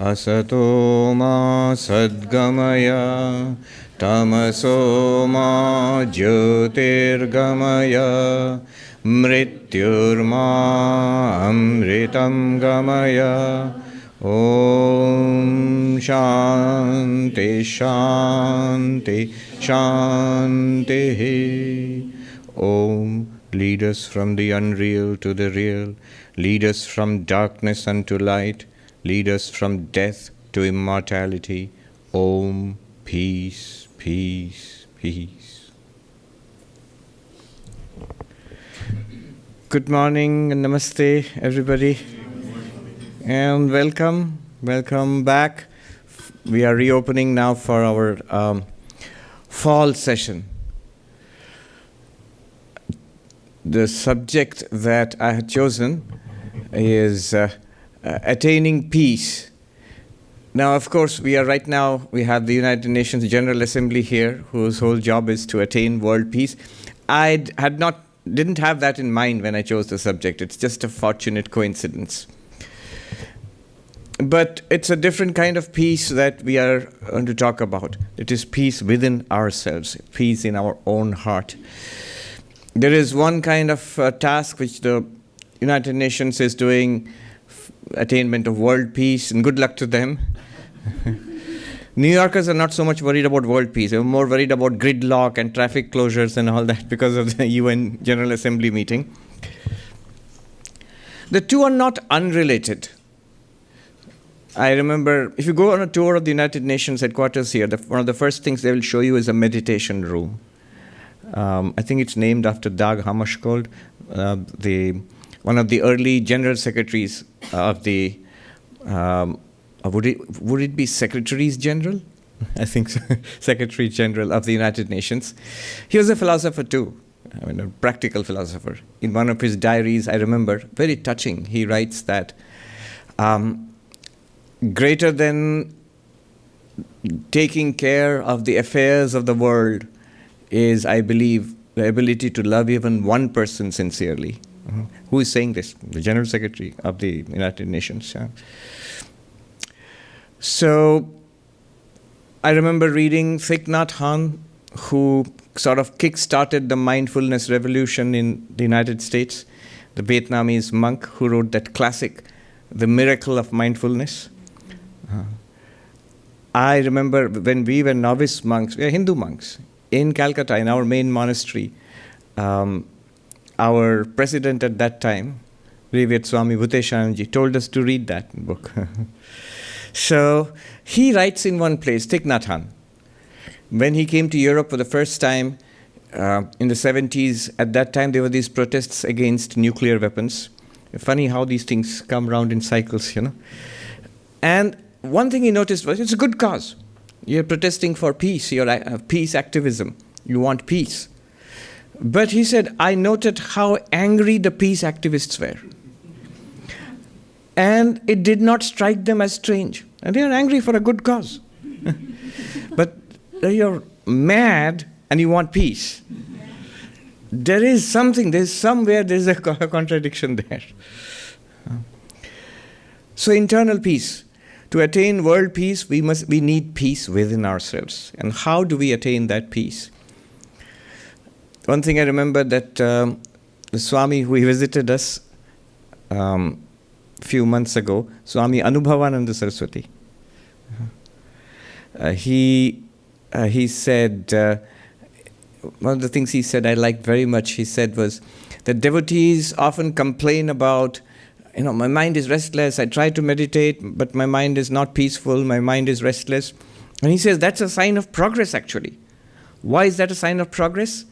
Asato ma sadgamaya tamaso ma jyotirgamaya mrityurma amritam gamaya. Om Shanti Shanti Shanti. Om, lead us from the unreal to the real, lead us from darkness unto light, lead us from death to immortality. Om, peace, peace, peace. Good morning and namaste, everybody. And welcome back. We are reopening now for our fall session. The subject that I had chosen is attaining peace. Now, of course, we have the United Nations General Assembly here, whose whole job is to attain world peace. I didn't have that in mind when I chose the subject. It's just a fortunate coincidence. But it's a different kind of peace that we are going to talk about. It is peace within ourselves, peace in our own heart. There is one kind of task which the United Nations is doing, attainment of world peace, and good luck to them. New Yorkers are not so much worried about world peace. They're more worried about gridlock and traffic closures and all that because of the UN General Assembly meeting. The two are not unrelated. I remember, if you go on a tour of the United Nations headquarters here, one of the first things they will show you is a meditation room. I think it's named after Dag Hammarskjöld, one of the early general secretaries of the, would it be Secretaries General? I think so. Secretary General of the United Nations. He was a philosopher too, a practical philosopher. In one of his diaries, I remember, very touching, he writes that greater than taking care of the affairs of the world is, I believe, the ability to love even one person sincerely. Who is saying this? The General Secretary of the United Nations. Yeah. So, I remember reading Thich Nhat Hanh, who sort of kick-started the mindfulness revolution in the United States, the Vietnamese monk who wrote that classic, The Miracle of Mindfulness. I remember when we were novice monks, we were Hindu monks, in Calcutta, in our main monastery, our president at that time, Revered Swami Bhuteshananji, told us to read that book. So he writes in one place, Thich Nhat Hanh, when he came to Europe for the first time in the 70s, at that time there were these protests against nuclear weapons. Funny how these things come round in cycles, you know. And one thing he noticed was, it's a good cause. You're protesting for peace, you're peace activism, you want peace. But he said, I noted how angry the peace activists were. And it did not strike them as strange. And they are angry for a good cause. But you're mad and you want peace. There's a contradiction there. So internal peace. To attain world peace, we need peace within ourselves. And how do we attain that peace? One thing I remember that the Swami who visited us few months ago, Swami Anubhavananda Saraswati, he said, one of the things he said I liked very much, he said was that devotees often complain about, my mind is restless, I try to meditate, but my mind is not peaceful, my mind is restless. And he says that's a sign of progress actually. Why is that a sign of progress?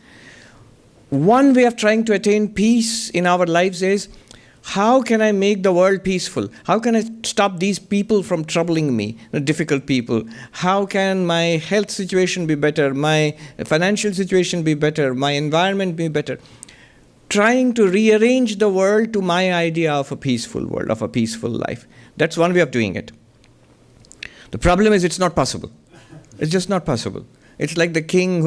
One way of trying to attain peace in our lives is, how can I make the world peaceful? How can I stop these people from troubling me, difficult people? How can my health situation be better, my financial situation be better, my environment be better? Trying to rearrange the world to my idea of a peaceful world, of a peaceful life. That's one way of doing it. The problem is it's not possible. It's just not possible. It's like the king,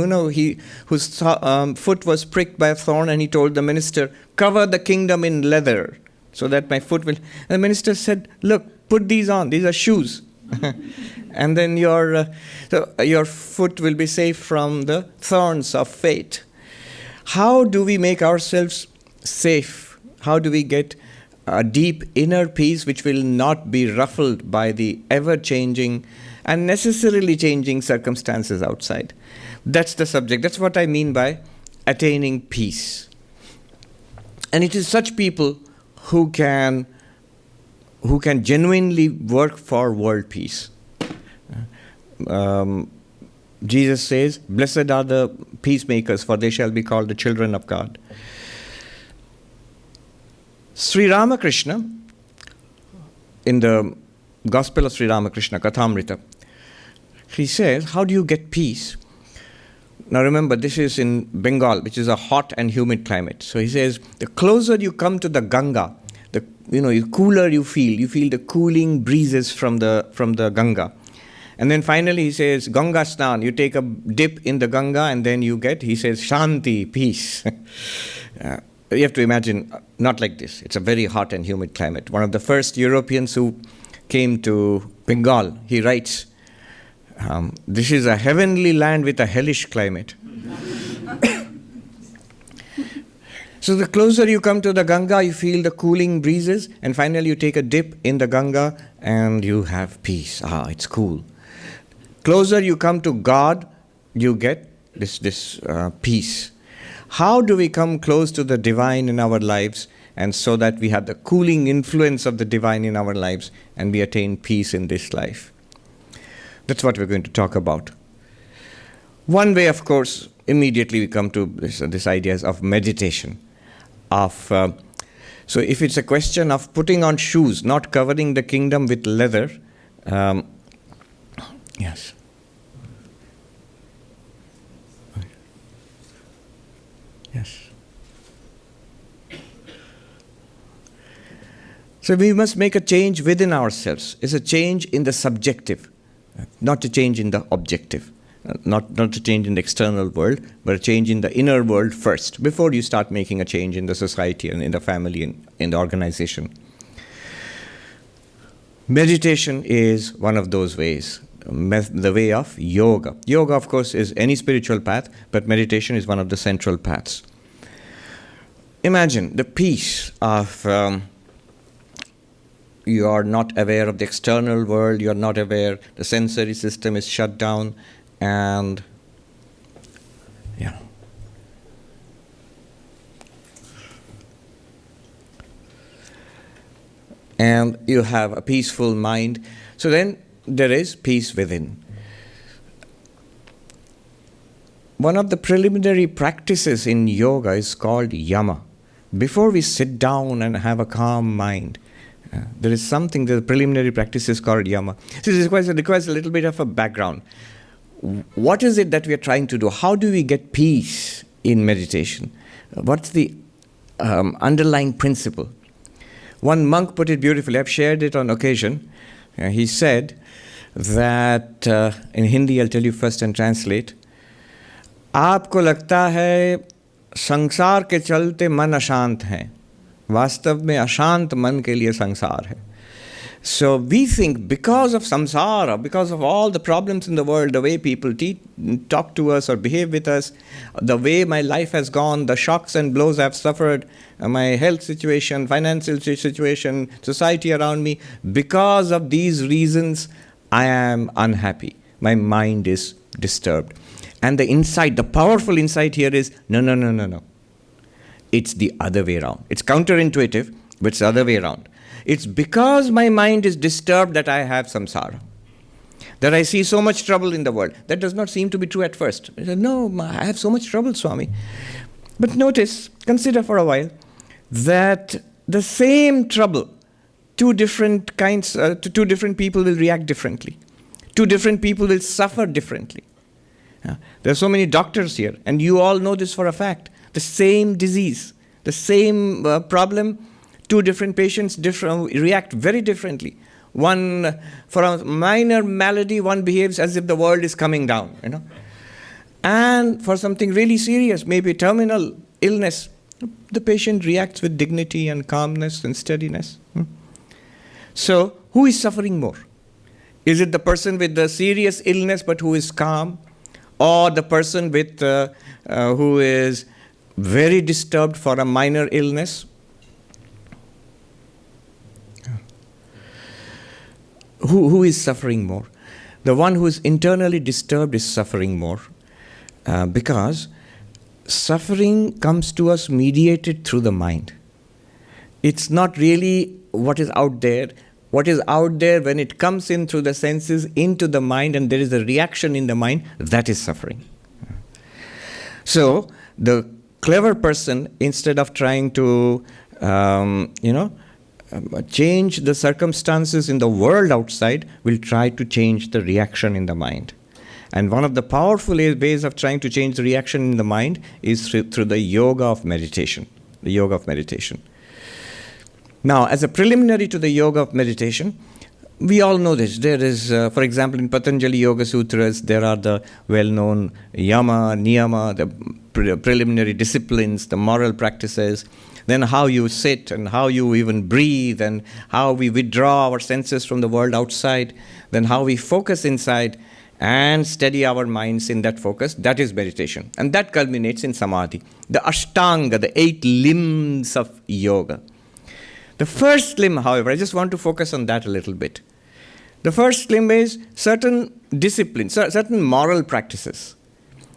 whose foot was pricked by a thorn, and he told the minister, cover the kingdom in leather so that my foot will... And the minister said, look, put these on. These are shoes. And then your foot will be safe from the thorns of fate. How do we make ourselves safe? How do we get a deep inner peace which will not be ruffled by the ever-changing and necessarily changing circumstances outside? That's the subject. That's what I mean by attaining peace. And it is such people who can genuinely work for world peace. Jesus says, "Blessed are the peacemakers, for they shall be called the children of God." Sri Ramakrishna, in the Gospel of Sri Ramakrishna, Kathamrita, he says, how do you get peace? Now remember, this is in Bengal, which is a hot and humid climate. So he says, the closer you come to the Ganga, the cooler you feel the cooling breezes from the Ganga. And then finally he says, Ganga Snan, you take a dip in the Ganga and then you get, he says, Shanti, peace. You have to imagine, not like this. It's a very hot and humid climate. One of the first Europeans who came to Bengal, he writes, this is a heavenly land with a hellish climate. So the closer you come to the Ganga, you feel the cooling breezes, and finally you take a dip in the Ganga and you have peace. It's cool. Closer you come to God, you get this peace. How do we come close to the divine in our lives, and so that we have the cooling influence of the divine in our lives and we attain peace in this life? That's what we're going to talk about. One way, of course, immediately we come to this ideas of meditation. So if it's a question of putting on shoes, not covering the kingdom with leather, yes. Yes. So we must make a change within ourselves. It's a change in the subjective, not a change in the objective. Not a change in the external world, but a change in the inner world first, before you start making a change in the society and in the family and in the organization. Meditation is one of those ways, the way of yoga. Yoga, of course, is any spiritual path, but meditation is one of the central paths. Imagine the peace of you are not aware of the external world, you are not aware, the sensory system is shut down, and and you have a peaceful mind. So then there is peace within. One of the preliminary practices in yoga is called yama. Before we sit down and have a calm mind, there is something, the preliminary practice is called yama. So this requires a little bit of a background. What is it that we are trying to do? How do we get peace in meditation? What's the underlying principle? One monk put it beautifully. I've shared it on occasion. He said that, in Hindi I'll tell you first and translate, आपको लगता है संसार के चलते मन अशांत है, वास्तव में अशांत मन के लिए संसार है. So we think because of samsara, because of all the problems in the world, the way people talk to us or behave with us, the way my life has gone, the shocks and blows I've suffered, my health situation, financial situation, society around me, because of these reasons, I am unhappy. My mind is disturbed. And the insight, the powerful insight here is, no. It's the other way around. It's counterintuitive, but it's the other way around. It's because my mind is disturbed that I have samsara, that I see so much trouble in the world. That does not seem to be true at first. I said, no, I have so much trouble, Swami. But notice, consider for a while, that the same trouble, two different people will react differently. Two different people will suffer differently. There are so many doctors here, and you all know this for a fact. The same disease, the same problem, two different patients react very differently. One, for a minor malady, one behaves as if the world is coming down, And for something really serious, maybe terminal illness, the patient reacts with dignity and calmness and steadiness. So, who is suffering more? Is it the person with the serious illness but who is calm? Or the person with who is very disturbed for a minor illness? Who is suffering more? The one who is internally disturbed is suffering more, because suffering comes to us mediated through the mind. It's not really what is out there. What is out there, when it comes in through the senses into the mind and there is a reaction in the mind, that is suffering. So the clever person, instead of trying to change the circumstances in the world outside, will try to change the reaction in the mind. And one of the powerful ways of trying to change the reaction in the mind is through the yoga of meditation. The yoga of meditation. Now, as a preliminary to the yoga of meditation, we all know this. There is, for example, in Patanjali Yoga Sutras, there are the well-known yama, niyama, the preliminary disciplines, the moral practices, then how you sit and how you even breathe and how we withdraw our senses from the world outside, then how we focus inside and steady our minds in that focus. That is meditation. And that culminates in samadhi. The ashtanga, the 8 limbs of yoga. The first limb, however, I just want to focus on that a little bit. The first limb is certain disciplines, certain moral practices.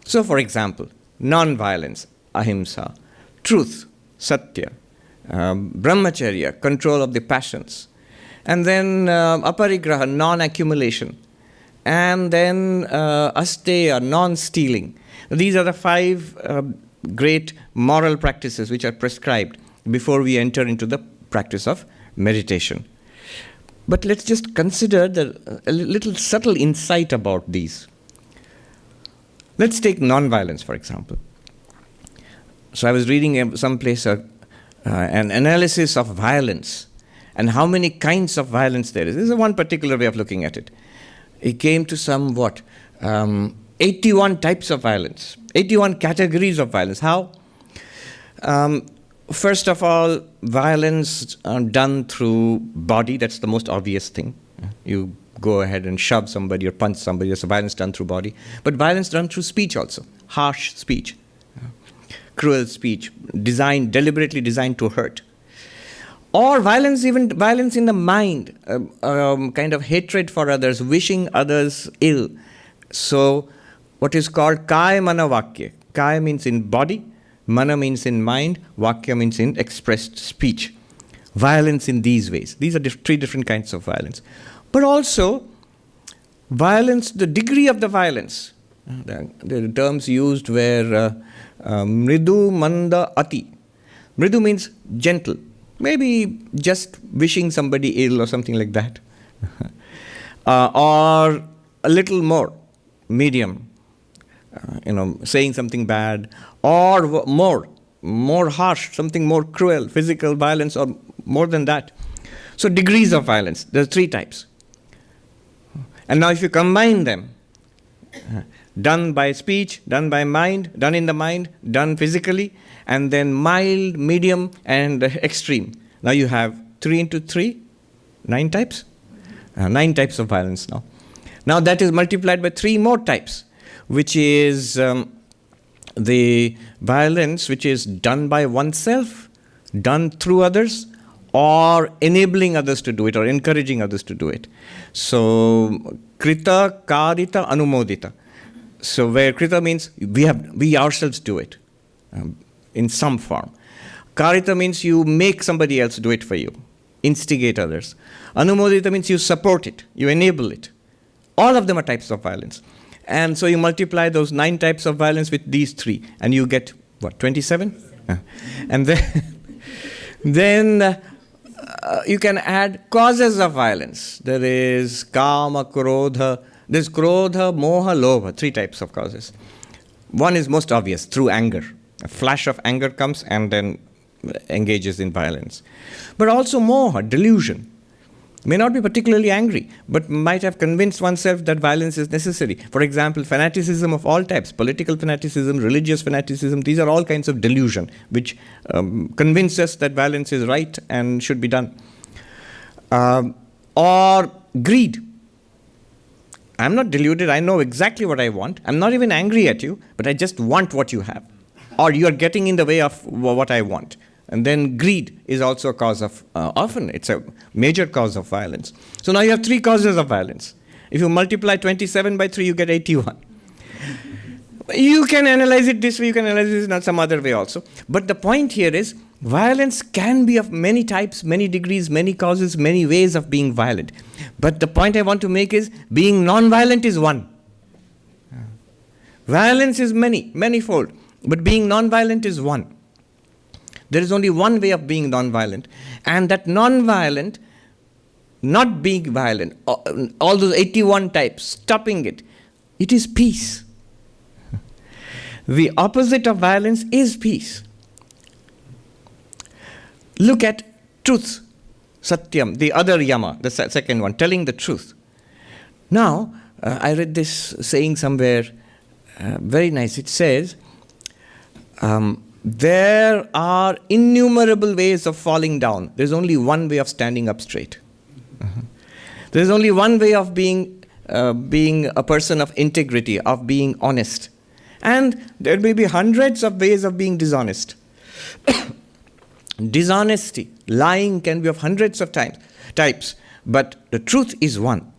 So, for example, non-violence, ahimsa, truth, satya, brahmacharya, control of the passions, and then aparigraha, non-accumulation, and then asteya, non-stealing. These are the 5 great moral practices which are prescribed before we enter into the practice of meditation. But let's just consider a little subtle insight about these. Let's take non-violence, for example. So I was reading someplace an analysis of violence and how many kinds of violence there is. This is one particular way of looking at it. It came to 81 types of violence, 81 categories of violence. How? First of all, violence done through body, that's the most obvious thing. You go ahead and shove somebody or punch somebody, that's violence done through body. But violence done through speech also, harsh speech, cruel speech, deliberately designed to hurt. Or violence in the mind, kind of hatred for others, wishing others ill. So what is called kaya mana vakya. Kaya means in body, mana means in mind, vakya means in expressed speech. Violence in these ways. These are 3 different kinds of violence. But also, violence, the degree of the violence. The terms used were mridu, manda, ati. Mridu means gentle. Maybe just wishing somebody ill or something like that. Or a little more, medium. Saying something bad, or more harsh, something more cruel, physical violence, or more than that. So degrees of violence, there are 3 types. And now if you combine them, done by speech, done by mind, done in the mind, done physically, and then mild, medium, and extreme. Now you have 3 into 3, 9 types? 9 types of violence now. Now that is multiplied by 3 more types, which is the violence which is done by oneself, done through others, or enabling others to do it, or encouraging others to do it. So, krita, karita, anumodita. So where krita means we ourselves do it in some form. Karita means you make somebody else do it for you, instigate others. Anumodita means you support it, you enable it. All of them are types of violence. And so you multiply those 9 types of violence with these 3, and you get, 27? And then you can add causes of violence. There is kama, krodha. There's krodha, moha, lobha, 3 types of causes. One is most obvious, through anger. A flash of anger comes and then engages in violence. But also moha, delusion. May not be particularly angry, but might have convinced oneself that violence is necessary. For example, fanaticism of all types, political fanaticism, religious fanaticism, these are all kinds of delusion which convince us that violence is right and should be done. Or greed. I'm not deluded. I know exactly what I want. I'm not even angry at you, but I just want what you have. Or you are getting in the way of what I want. And then greed is also a cause of, often it's a major cause of violence. So now you have 3 causes of violence. If you multiply 27 by 3, you get 81. You can analyze it this way, you can analyze it in some other way also. But the point here is, violence can be of many types, many degrees, many causes, many ways of being violent. But the point I want to make is, being non-violent is one. Violence is manyfold. But being non-violent is one. There is only one way of being non-violent. And that non-violent, not being violent, all those 81 types, stopping it, it is peace. The opposite of violence is peace. Look at truth, satyam, the other yama, the second one, telling the truth. Now, I read this saying somewhere, very nice. It says, there are innumerable ways of falling down. There's only one way of standing up straight. There's only one way of being a person of integrity, of being honest. And there may be hundreds of ways of being dishonest. Dishonesty, lying can be of hundreds of types, but the truth is one.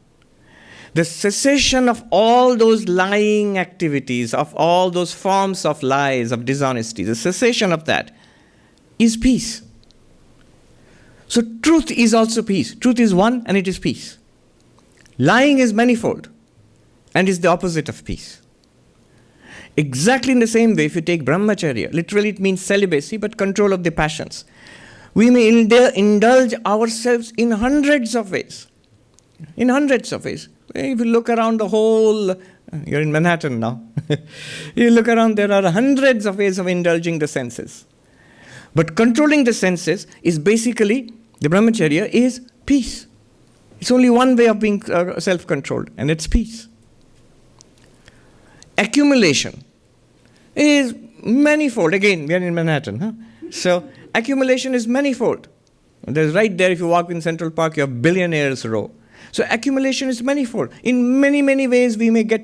The cessation of all those lying activities, of all those forms of lies, of dishonesty, the cessation of that is peace. So truth is also peace. Truth is one and it is peace. Lying is manifold and is the opposite of peace. Exactly in the same way, if you take brahmacharya, literally it means celibacy, but control of the passions. We may indulge ourselves in hundreds of ways. In hundreds of ways. If you look around the whole, you're in Manhattan now. You look around, there are hundreds of ways of indulging the senses. But controlling the senses is basically, the brahmacharya is peace. It's only one way of being self-controlled, and it's peace. Accumulation is manifold. Again, we are in Manhattan. Huh? So accumulation is manifold. There's right there, if you walk in Central Park, you have billionaires row. So accumulation is manifold. In many, many ways we may get,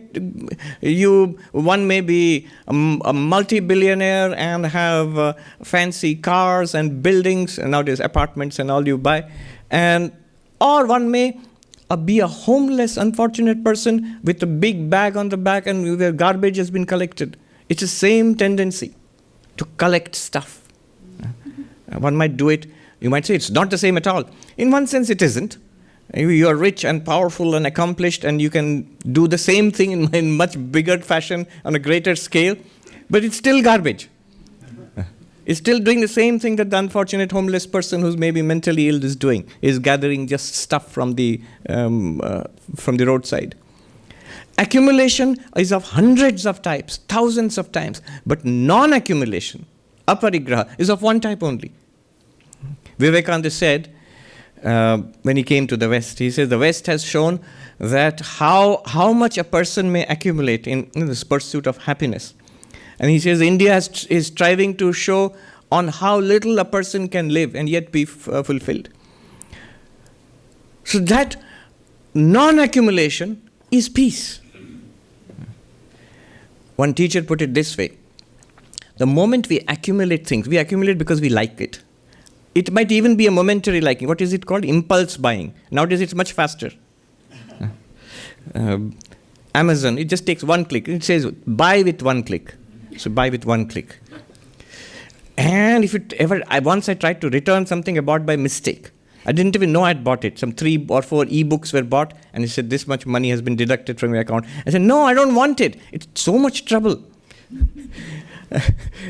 one may be a multi-billionaire and have fancy cars and buildings, and nowadays apartments and all you buy. Or one may be a homeless, unfortunate person with a big bag on the back and where garbage has been collected. It's the same tendency to collect stuff. One might do it, you might say it's not the same at all. In one sense it isn't. You are rich and powerful and accomplished and you can do the same thing in much bigger fashion on a greater scale, but it's still garbage. It's still doing the same thing that the unfortunate homeless person who's maybe mentally ill is doing, is gathering just stuff from the roadside. Accumulation is of hundreds of types, thousands of times, but non-accumulation, aparigraha, is of one type only. Vivekananda said, when he came to the West, he says the West has shown that how much a person may accumulate in this pursuit of happiness. And he says India is striving to show on how little a person can live and yet be fulfilled. So that non-accumulation is peace. One teacher put it this way: the moment we accumulate things, we accumulate because we like it. It might even be a momentary liking. What is it called? Impulse buying. Nowadays it's much faster. Amazon, it just takes one click. It says buy with one click. So buy with one click. And if it ever, once I tried to return something I bought by mistake. I didn't even know I'd bought it. Some 3 or 4 e-books were bought and it said this much money has been deducted from your account. I said, no, I don't want it. It's so much trouble.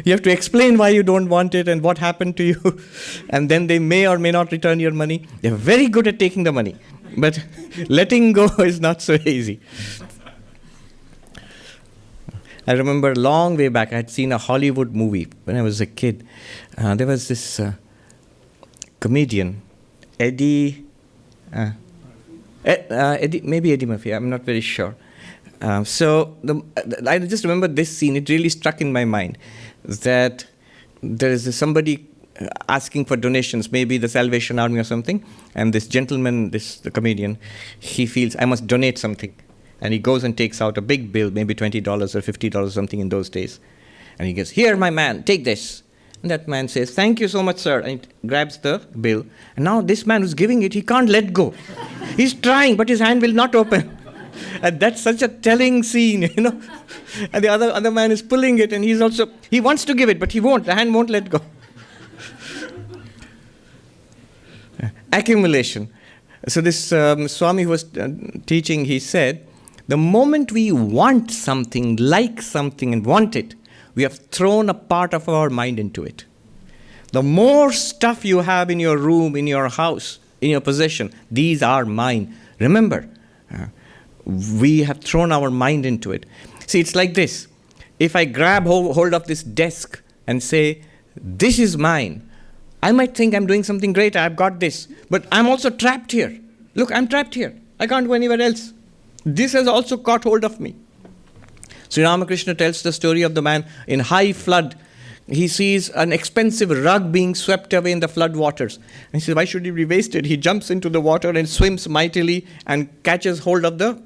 You have to explain why you don't want it and what happened to you. And then they may or may not return your money. They're very good at taking the money. But letting go is not so easy. I remember a long way back, I had seen a Hollywood movie when I was a kid. There was this comedian, Eddie Murphy, I'm not very sure. I just remember this scene, it really struck in my mind, that there is somebody asking for donations, maybe the Salvation Army or something, and this gentleman, the comedian, he feels, I must donate something. And he goes and takes out a big bill, maybe $20 or $50, something in those days. And he goes, "Here, my man, take this." And that man says, "Thank you so much, sir." And he grabs the bill. And now this man who's giving it, he can't let go. He's trying, but his hand will not open. And that's such a telling scene, And the other man is pulling it, and he wants to give it, but he won't. The hand won't let go. Accumulation. So this Swami who was teaching, he said, the moment we want something, like something, and want it, we have thrown a part of our mind into it. The more stuff you have in your room, in your house, in your possession, these are mine. Remember, we have thrown our mind into it. See, it's like this. If I grab hold of this desk and say, "This is mine," I might think I'm doing something great, I've got this. But I'm also trapped here. Look, I'm trapped here. I can't go anywhere else. This has also caught hold of me. Sri Ramakrishna tells the story of the man in high flood. He sees an expensive rug being swept away in the flood waters. And he says, why should he be wasted? He jumps into the water and swims mightily and catches hold of the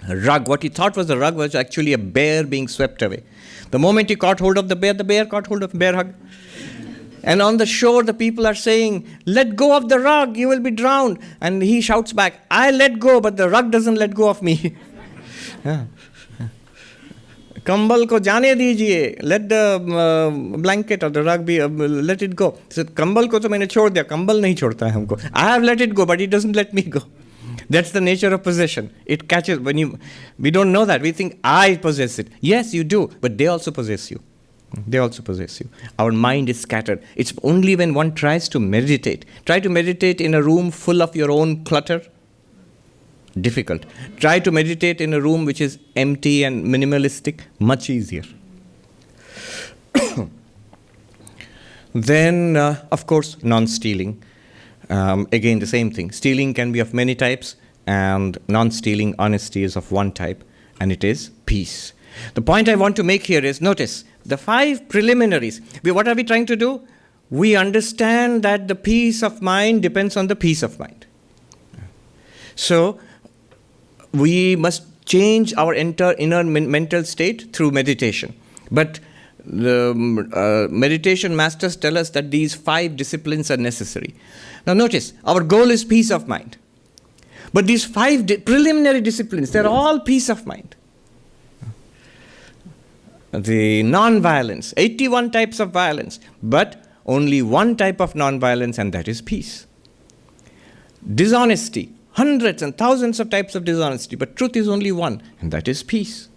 rug. What he thought was a rug was actually a bear being swept away. The moment he caught hold of the bear caught hold of the bear hug. And on the shore, the people are saying, "Let go of the rug, you will be drowned." And he shouts back, "I let go, but the rug doesn't let go of me." Kambal ko jaane dijiye, let the blanket or the rug be, let it go. He said, "Kambal ko to maine chhod diya, kambal nahi chhodta hai humko. I have let it go, but it doesn't let me go." That's the nature of possession. It catches, we don't know that. We think, I possess it. Yes, you do, but they also possess you. They also possess you. Our mind is scattered. It's only when one tries to meditate. Try to meditate in a room full of your own clutter. Difficult. Try to meditate in a room which is empty and minimalistic. Much easier. Then, of course, non-stealing. Again, the same thing. Stealing can be of many types, and non-stealing honesty is of one type, and it is peace. The point I want to make here is, notice, the 5 preliminaries. What are we trying to do? We understand that the peace of mind depends on the peace of mind. So, we must change our inner mental state through meditation. But the meditation masters tell us that these 5 disciplines are necessary. Now notice, our goal is peace of mind. But these 5 preliminary disciplines, they're all peace of mind. The non-violence, 81 types of violence, but only one type of non-violence, and that is peace. Dishonesty, hundreds and thousands of types of dishonesty, but truth is only one, and that is peace.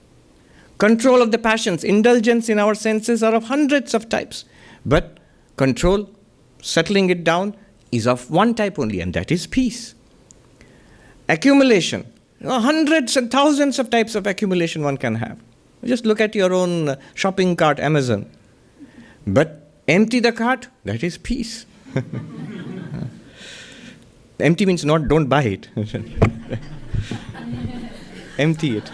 Control of the passions, indulgence in our senses are of hundreds of types, but control, settling it down, is of one type only, and that is peace. Accumulation, hundreds and thousands of types of accumulation one can have. Just look at your own shopping cart, Amazon. But empty the cart, that is peace. Empty means don't buy it. Empty it.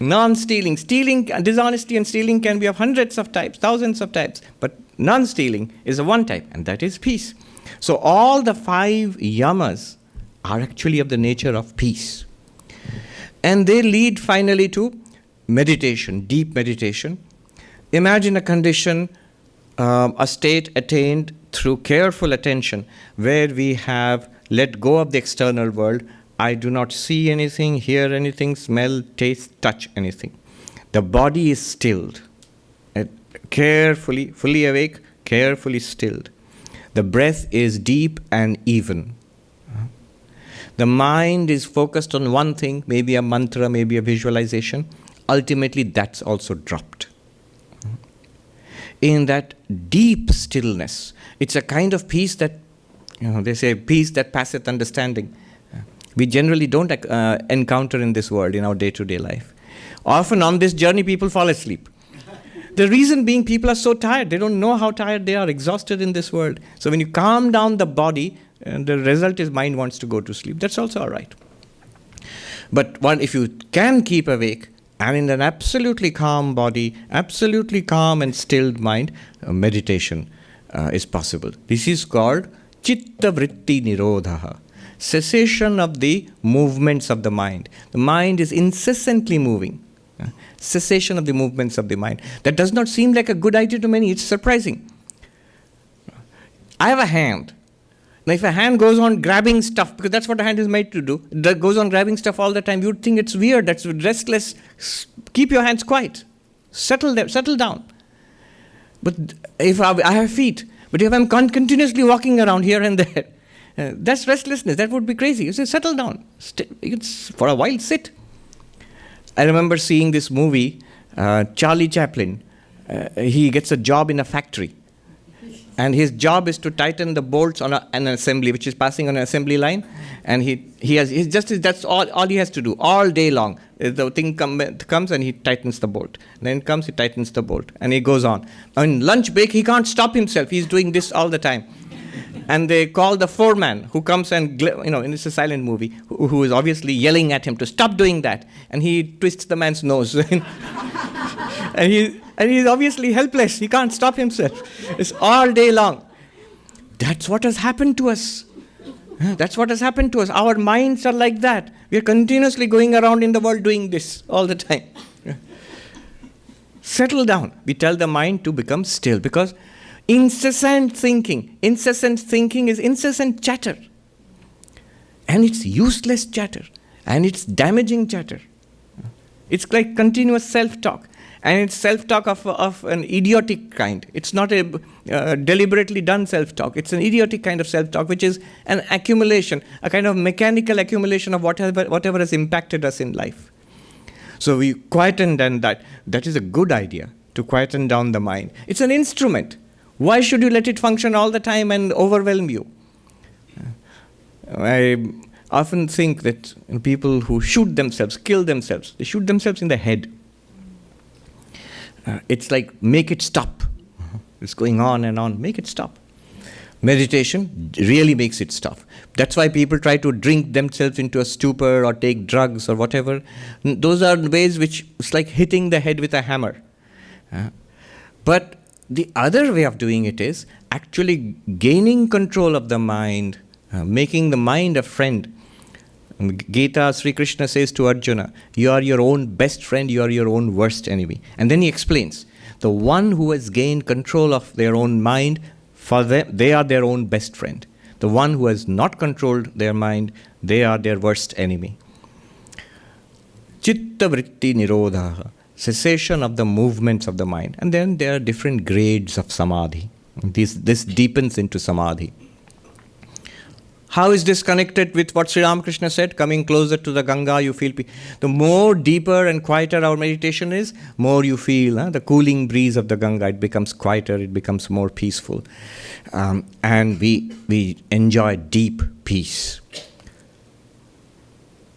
Non-stealing. Dishonesty and stealing can be of hundreds of types, thousands of types. But non-stealing is of one type, and that is peace. So all the 5 yamas are actually of the nature of peace. And they lead finally to meditation, deep meditation. Imagine a condition, a state attained through careful attention, where we have let go of the external world. I do not see anything, hear anything, smell, taste, touch anything. The body is stilled, carefully, fully awake, carefully stilled. The breath is deep and even. The mind is focused on one thing, maybe a mantra, maybe a visualization. Ultimately, that's also dropped. In that deep stillness, it's a kind of peace that, they say, peace that passeth understanding. We generally don't encounter in this world, in our day-to-day life. Often on this journey, people fall asleep. The reason being, people are so tired. They don't know how tired they are, exhausted in this world. So when you calm down the body, the result is mind wants to go to sleep. That's also all right. But if you can keep awake and in an absolutely calm body, absolutely calm and stilled mind, meditation is possible. This is called chitta vritti nirodha. Cessation of the movements of the mind. The mind is incessantly moving. Cessation of the movements of the mind. That does not seem like a good idea to many. It's surprising. I have a hand. Now, if a hand goes on grabbing stuff, because that's what a hand is made to do, that goes on grabbing stuff all the time, you'd think it's weird, that's restless. Keep your hands quiet. Settle down. But if I have feet, but if I'm continuously walking around here and there, that's restlessness. That would be crazy. You say, settle down. For a while, sit. I remember seeing this movie, Charlie Chaplin. He gets a job in a factory. And his job is to tighten the bolts on an assembly, which is passing on an assembly line. And that's all he has to do, all day long. The thing comes and he tightens the bolt. Then it comes, he tightens the bolt. And he goes on. On lunch break, he can't stop himself. He's doing this all the time. And they call the foreman who comes and, and it's a silent movie, who is obviously yelling at him to stop doing that. And he twists the man's nose. And he's obviously helpless. He can't stop himself. It's all day long. That's what has happened to us. That's what has happened to us. Our minds are like that. We are continuously going around in the world doing this all the time. Settle down. We tell the mind to become still, because incessant thinking is incessant chatter. And it's useless chatter. And it's damaging chatter. It's like continuous self-talk. And it's self-talk of an idiotic kind. It's not a deliberately done self-talk. It's an idiotic kind of self-talk, which is an accumulation, a kind of mechanical accumulation of whatever has impacted us in life. So we quieten down that. That is a good idea, to quieten down the mind. It's an instrument. Why should you let it function all the time and overwhelm you? I often think that people who shoot themselves, kill themselves, they shoot themselves in the head. It's like, make it stop. It's going on and on. Make it stop. Meditation really makes it stop. That's why people try to drink themselves into a stupor or take drugs or whatever. Those are ways which it's like hitting the head with a hammer. But the other way of doing it is actually gaining control of the mind, making the mind a friend. In Gita, Sri Krishna says to Arjuna, you are your own best friend, you are your own worst enemy. And then he explains, the one who has gained control of their own mind, for them, they are their own best friend. The one who has not controlled their mind, they are their worst enemy. Chitta vritti nirodha, cessation of the movements of the mind. And then there are different grades of samadhi. This deepens into samadhi. How is this connected with what Sri Ramakrishna said? Coming closer to the Ganga, you feel peace. The more deeper and quieter our meditation is, more you feel the cooling breeze of the Ganga. It becomes quieter, it becomes more peaceful. And we enjoy deep peace.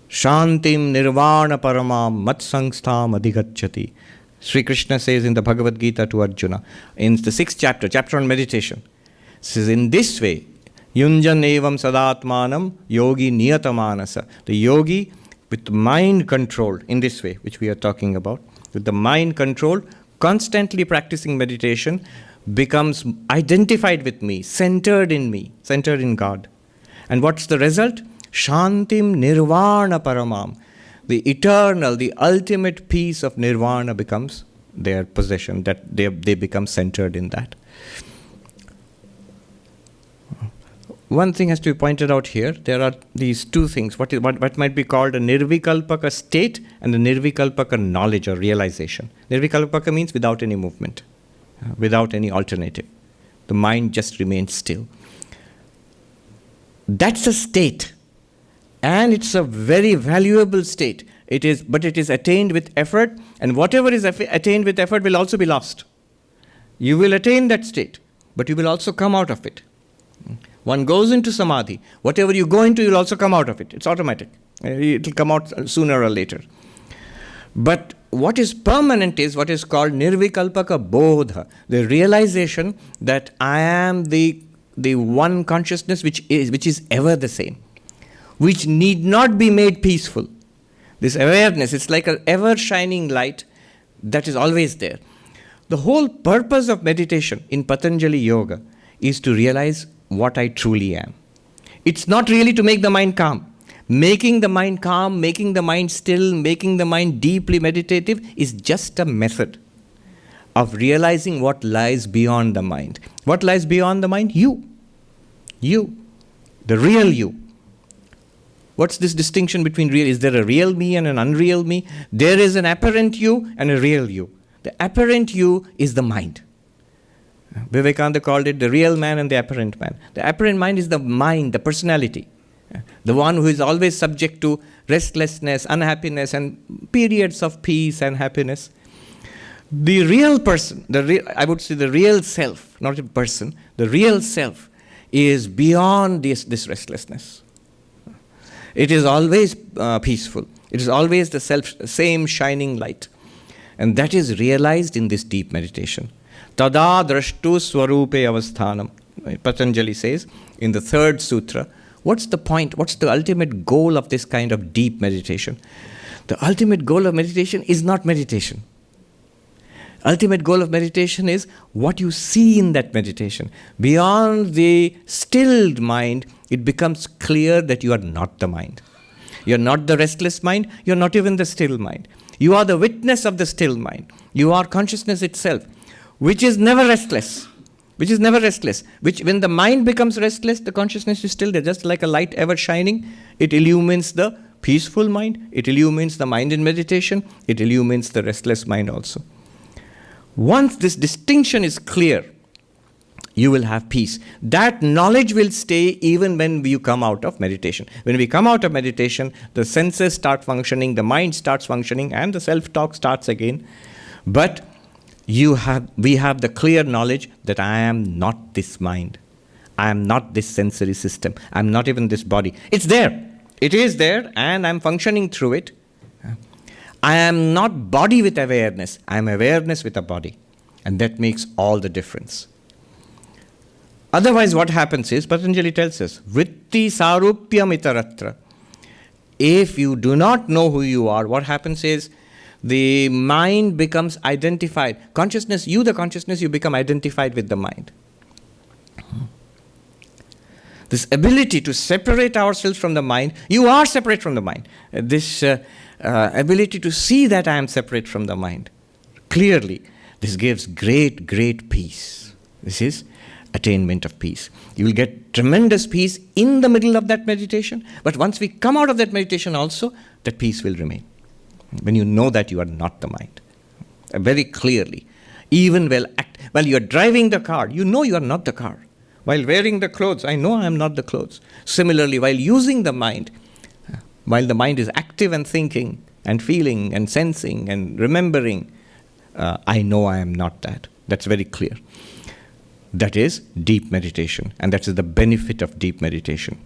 Shantim nirvana paramam matsangstham adhigacchati. Sri Krishna says in the Bhagavad Gita to Arjuna, in the 6th chapter on meditation, says in this way, Yunjan evam sadatmanam yogi niyatamanasa. The yogi with mind controlled in this way, which we are talking about, with the mind controlled, constantly practicing meditation, becomes identified with me, centered in God. And what's the result? Shantim nirvana paramam. The eternal, the ultimate peace of nirvana becomes their possession, that they become centered in that. One thing has to be pointed out here. There are these two things. What might be called a nirvikalpaka state and a nirvikalpaka knowledge or realization. Nirvikalpaka means without any movement, without any alternative. The mind just remains still. That's a state. And it's a very valuable state. But it is attained with effort, and whatever is attained with effort will also be lost. You will attain that state, but you will also come out of it. One goes into samadhi. Whatever you go into, you'll also come out of it. It's automatic. It will come out sooner or later. But what is permanent is what is called nirvikalpaka bodha, the realization that I am the one consciousness which is ever the same, which need not be made peaceful. This awareness, it's like an ever-shining light that is always there. The whole purpose of meditation in Patanjali Yoga is to realize what I truly am. It's not really to make the mind calm. Making the mind calm, making the mind still, making the mind deeply meditative is just a method of realizing what lies beyond the mind. What lies beyond the mind? You. You. The real you. What's this distinction between real? Is there a real me and an unreal me? There is an apparent you and a real you. The apparent you is the mind. Vivekananda called it the real man and the apparent man. The apparent mind is the mind, the personality. The one who is always subject to restlessness, unhappiness, and periods of peace and happiness. The real person, I would say the real self, not a person, the real self is beyond this restlessness. It is always peaceful. It is always the same shining light. And that is realized in this deep meditation. Tada drashtu swarupe avasthanam. Patanjali says in the third sutra, what's the point? What's the ultimate goal of this kind of deep meditation? The ultimate goal of meditation is not meditation. Ultimate goal of meditation is what you see in that meditation. Beyond the stilled mind, it becomes clear that you are not the mind. You are not the restless mind. You are not even the still mind. You are the witness of the still mind. You are consciousness itself, which is never restless. Which, when the mind becomes restless, the consciousness is still there, just like a light ever shining. It illumines the peaceful mind. It illumines the mind in meditation. It illumines the restless mind also. Once this distinction is clear, you will have peace. That knowledge will stay even when you come out of meditation. When we come out of meditation, the senses start functioning, the mind starts functioning, and the self-talk starts again. But we have the clear knowledge that I am not this mind. I am not this sensory system. I am not even this body. It's there. It is there, and I'm functioning through it. I am not body with awareness. I am awareness with a body. And that makes all the difference. Otherwise, what happens is, Patanjali tells us, vritti sarupyam itaratra. If you do not know who you are, what happens is, the mind becomes identified. Consciousness, you become identified with the mind. This ability to separate ourselves from the mind, you are separate from the mind. This ability to see that I am separate from the mind, clearly, this gives great, great peace. This is attainment of peace. You will get tremendous peace in the middle of that meditation, but once we come out of that meditation also, that peace will remain. When you know that you are not the mind. Very clearly. Even while you are driving the car, you know you are not the car. While wearing the clothes, I know I am not the clothes. Similarly, while using the mind, while the mind is active and thinking and feeling and sensing and remembering, I know I am not that. That's very clear. That is deep meditation, and that is the benefit of deep meditation.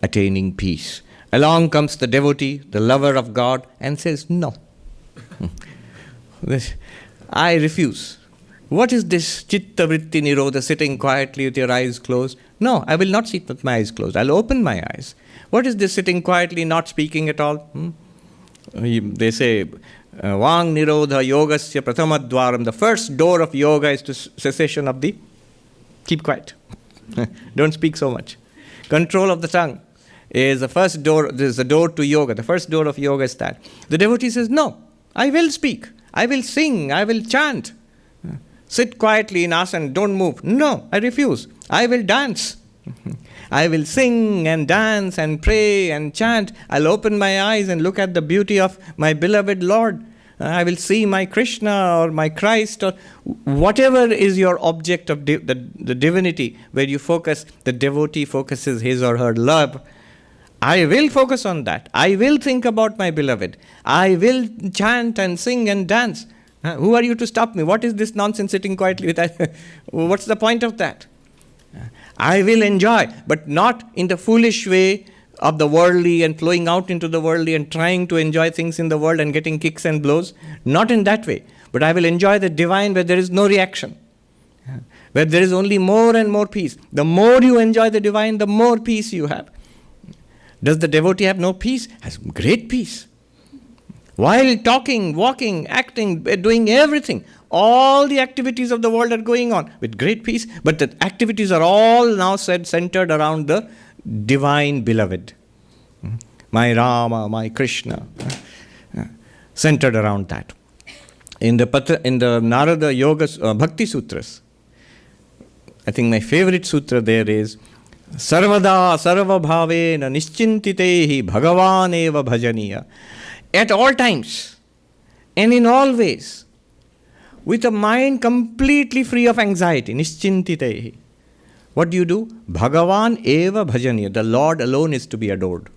Attaining peace. Along comes the devotee, the lover of God, and says, no. I refuse. What is this chitta vritti nirodha, sitting quietly with your eyes closed? No, I will not sit with my eyes closed. I'll open my eyes. What is this sitting quietly, not speaking at all? They say, Vang nirodha yogasya prathamadwaram. The first door of yoga is to cessation of the keep quiet. Don't speak so much. Control of the tongue is the first door. There is a door to yoga. The first door of yoga is that. The devotee says, no, I will speak. I will sing. I will chant. Sit quietly in asana, don't move. No, I refuse. I will dance. I will sing and dance and pray and chant. I'll open my eyes and look at the beauty of my beloved Lord. I will see my Krishna or my Christ or whatever is your object of the divinity where you focus, the devotee focuses his or her love. I will focus on that. I will think about my beloved. I will chant and sing and dance. Who are you to stop me? What is this nonsense sitting quietly with? What's the point of that? I will enjoy, but not in the foolish way of the worldly and flowing out into the worldly and trying to enjoy things in the world and getting kicks and blows. Not in that way. But I will enjoy the divine where there is no reaction. Where there is only more and more peace. The more you enjoy the divine, the more peace you have. Does the devotee have no peace? Has great peace. While talking, walking, acting, doing everything, All the activities of the world are going on with great peace, but the activities are all now centered around the divine beloved. My Rama, my Krishna. Centered around that. In the Narada Yoga Bhakti Sutras, I think my favorite sutra there is Sarvada Sarva Bhavena Nischintitehi Bhagavan Eva Bhajaniya. At all times and in all ways, with a mind completely free of anxiety, Nischintitehi. What do? Bhagavan Eva Bhajaniya. The Lord alone is to be adored.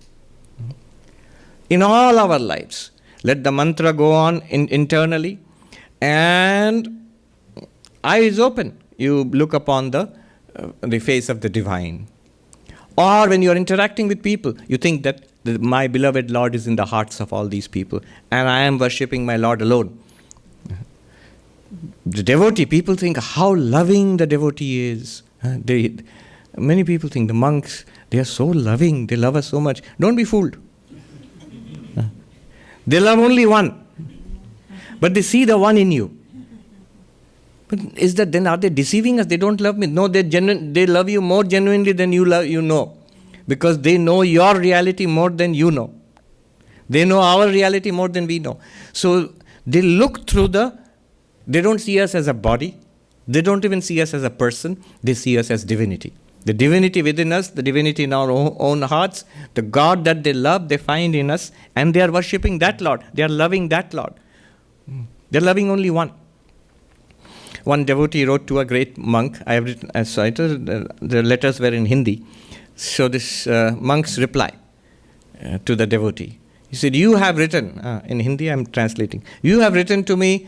In all our lives, let the mantra go on internally, and eyes open. You look upon the face of the divine. Or when you are interacting with people, you think that my beloved Lord is in the hearts of all these people, and I am worshipping my Lord alone. The devotee, people think how loving the devotee is. Many people think the monks, they are so loving, they love us so much. Don't be fooled. They love only one, but they see the one in you. But is that then, are they deceiving us? They don't love me. No, they love you more genuinely than you know. Because they know your reality more than you know. They know our reality more than we know. So they look through they don't see us as a body. They don't even see us as a person. They see us as divinity. The divinity within us, the divinity in our own hearts, the God that they love, they find in us, and they are worshipping that Lord. They are loving that Lord. They are loving only one. One devotee wrote to a great monk. I have written, the letters were in Hindi. So this monk's reply to the devotee. He said, you have written, in Hindi I am translating, you have written to me,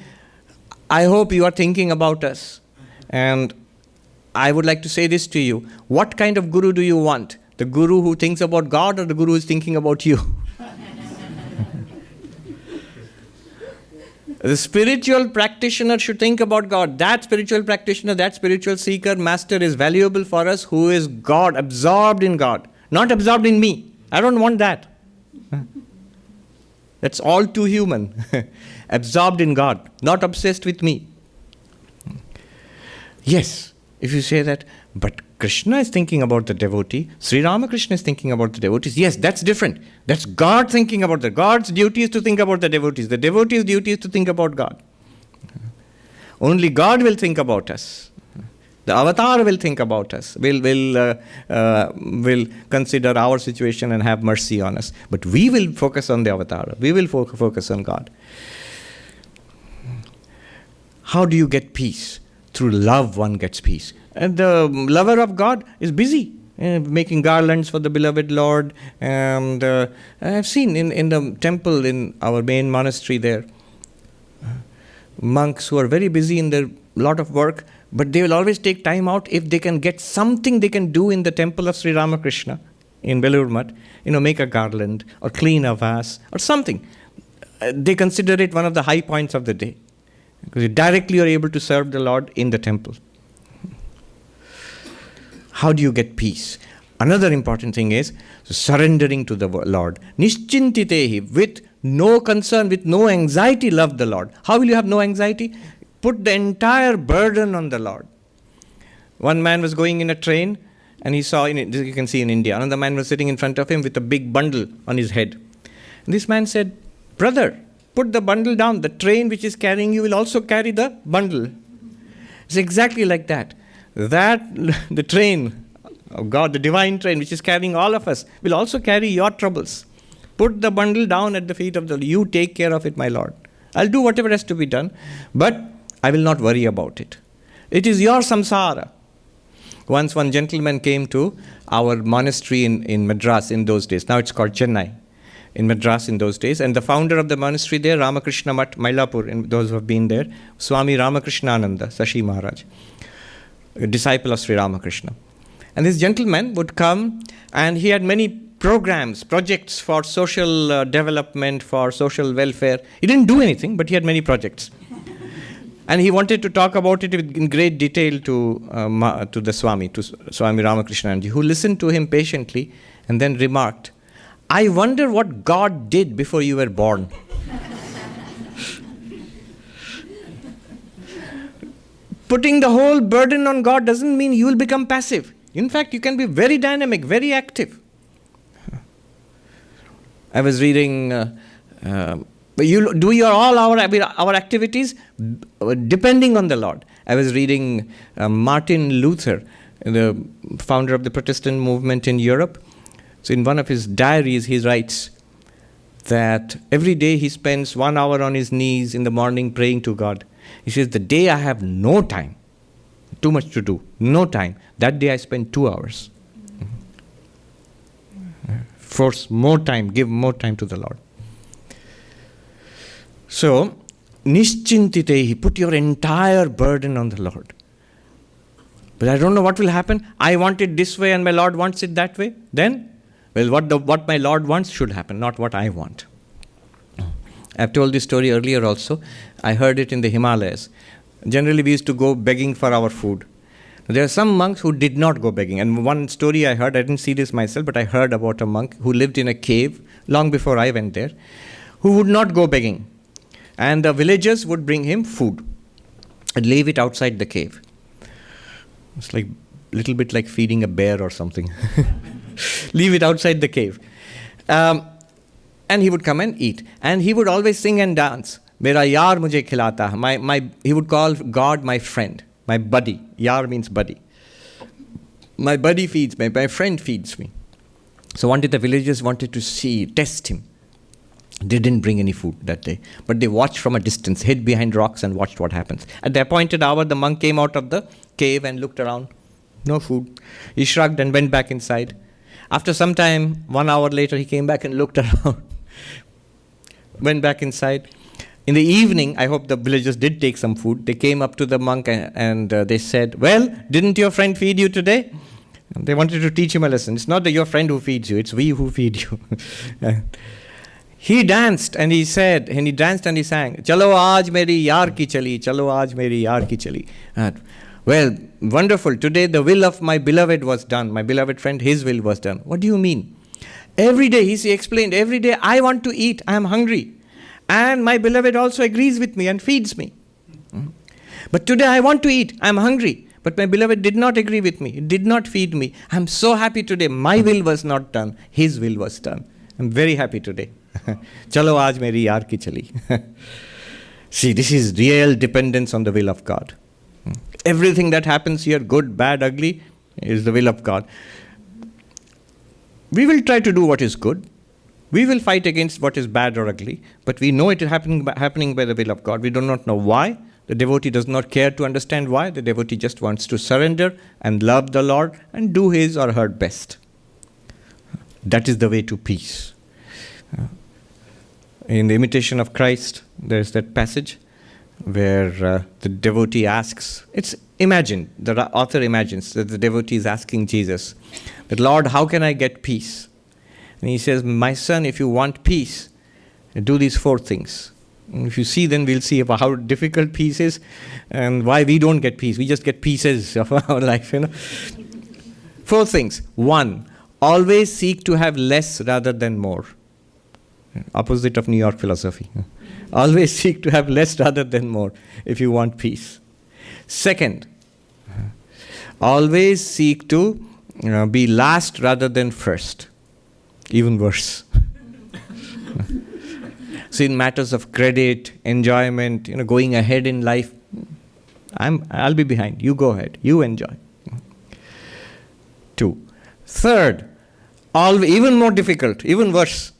I hope you are thinking about us. And I would like to say this to you. What kind of guru do you want? The guru who thinks about God, or the guru who is thinking about you? The spiritual practitioner should think about God. That spiritual practitioner, that spiritual seeker, master is valuable for us, who is God, absorbed in God. Not absorbed in me. I don't want that. That's all too human. Absorbed in God, not obsessed with me. Yes, if you say that, but Krishna is thinking about the devotee, Sri Ramakrishna is thinking about the devotees. Yes, that's different. That's God thinking about God's duty is to think about the devotees. The devotee's duty is to think about God. Only God will think about us. The avatar will think about us, will consider our situation and have mercy on us. But we will focus on the avatar. We will focus on God. How do you get peace? Through love one gets peace. And the lover of God is busy making garlands for the beloved Lord. And I've seen in the temple in our main monastery there, monks who are very busy in their lot of work, but they will always take time out if they can get something they can do in the temple of Sri Ramakrishna in Belur Math, make a garland or clean a vase or something. They consider it one of the high points of the day, because you directly are able to serve the Lord in the temple. How do you get peace? Another important thing is surrendering to the Lord. Nischintitehi, with no concern, with no anxiety, love the Lord. How will you have no anxiety? Put the entire burden on the Lord. One man was going in a train, and he saw, you can see in India, another man was sitting in front of him with a big bundle on his head. And this man said, brother, put the bundle down. The train which is carrying you will also carry the bundle. It's exactly like that. The train of God, the divine train which is carrying all of us, will also carry your troubles. Put the bundle down at the feet of the Lord. You take care of it, my Lord. I'll do whatever has to be done, but I will not worry about it. It is your samsara. Once one gentleman came to our monastery in Madras in those days. Now it's called Chennai. In Madras in those days. And the founder of the monastery there, Ramakrishna Math, Mylapur, and those who have been there, Swami Sarvapriyananda, Sashi Maharaj, a disciple of Sri Ramakrishna. And this gentleman would come, and he had many projects for social development, for social welfare. He didn't do anything, but he had many projects. And he wanted to talk about it in great detail to the Swami, to Swami Sarvapriyananda, who listened to him patiently and then remarked, I wonder what God did before you were born. Putting the whole burden on God doesn't mean you will become passive. In fact, you can be very dynamic, very active. I was reading, all our activities depending on the Lord. I was reading Martin Luther, the founder of the Protestant movement in Europe. So in one of his diaries, he writes that every day he spends 1 hour on his knees in the morning praying to God. He says, the day I have no time, too much to do, no time, that day I spend 2 hours. Force more time, give more time to the Lord. So, nischintitehi, put your entire burden on the Lord. But I don't know what will happen. I want it this way and my Lord wants it that way. Then, well, what my Lord wants should happen, not what I want. I've told this story earlier also. I heard it in the Himalayas. Generally, we used to go begging for our food. There are some monks who did not go begging. And one story I heard, I didn't see this myself, but I heard about a monk who lived in a cave long before I went there, who would not go begging. And the villagers would bring him food and leave it outside the cave. It's like a little bit like feeding a bear or something. Leave it outside the cave. And he would come and eat. And he would always sing and dance. Mera yaar mujhe khilata. He would call God my friend, my buddy. Yaar means buddy. My buddy feeds me, my friend feeds me. So one day the villagers wanted to test him. They didn't bring any food that day, but they watched from a distance, hid behind rocks and watched what happens. At the appointed hour, the monk came out of the cave and looked around. No food. He shrugged and went back inside. After some time, 1 hour later, he came back and looked around. Went back inside. In the evening, I hope the villagers did take some food. They came up to the monk and they said, well, didn't your friend feed you today? And they wanted to teach him a lesson. It's not that your friend who feeds you, it's we who feed you. He danced and he said, and he danced and he sang, Chalo aaj meri yaar ki chali, chalo aaj meri yaar ki chali. Well, wonderful. Today the will of my beloved was done. My beloved friend, his will was done. What do you mean? Every day, he explained, every day I want to eat, I am hungry. And my beloved also agrees with me and feeds me. But today I want to eat, I am hungry. But my beloved did not agree with me, did not feed me. I am so happy today. My will was not done, his will was done. I am very happy today. Chalo aaj meri yaar ki chali. See, this is real dependence on the will of God. Everything that happens here, good, bad, ugly, is the will of God. We will try to do what is good. We will fight against what is bad or ugly, but we know it is happening by the will of God. We do not know why. The devotee does not care to understand why. The devotee just wants to surrender and love the Lord and do his or her best. That is the way to peace. In the Imitation of Christ, there is that passage where the devotee asks, the author imagines that the devotee is asking Jesus, that Lord, how can I get peace? And he says, my son, if you want peace, do these 4 things. And if you see, then we'll see about how difficult peace is and why we don't get peace. We just get pieces of our life, 4 things. 1, always seek to have less rather than more. Opposite of New York philosophy. Always seek to have less rather than more if you want peace. 2, always seek to be last rather than first. Even worse. So in matters of credit, enjoyment, going ahead in life, I'll be behind. You go ahead. You enjoy. 2. 3, even more difficult, even worse.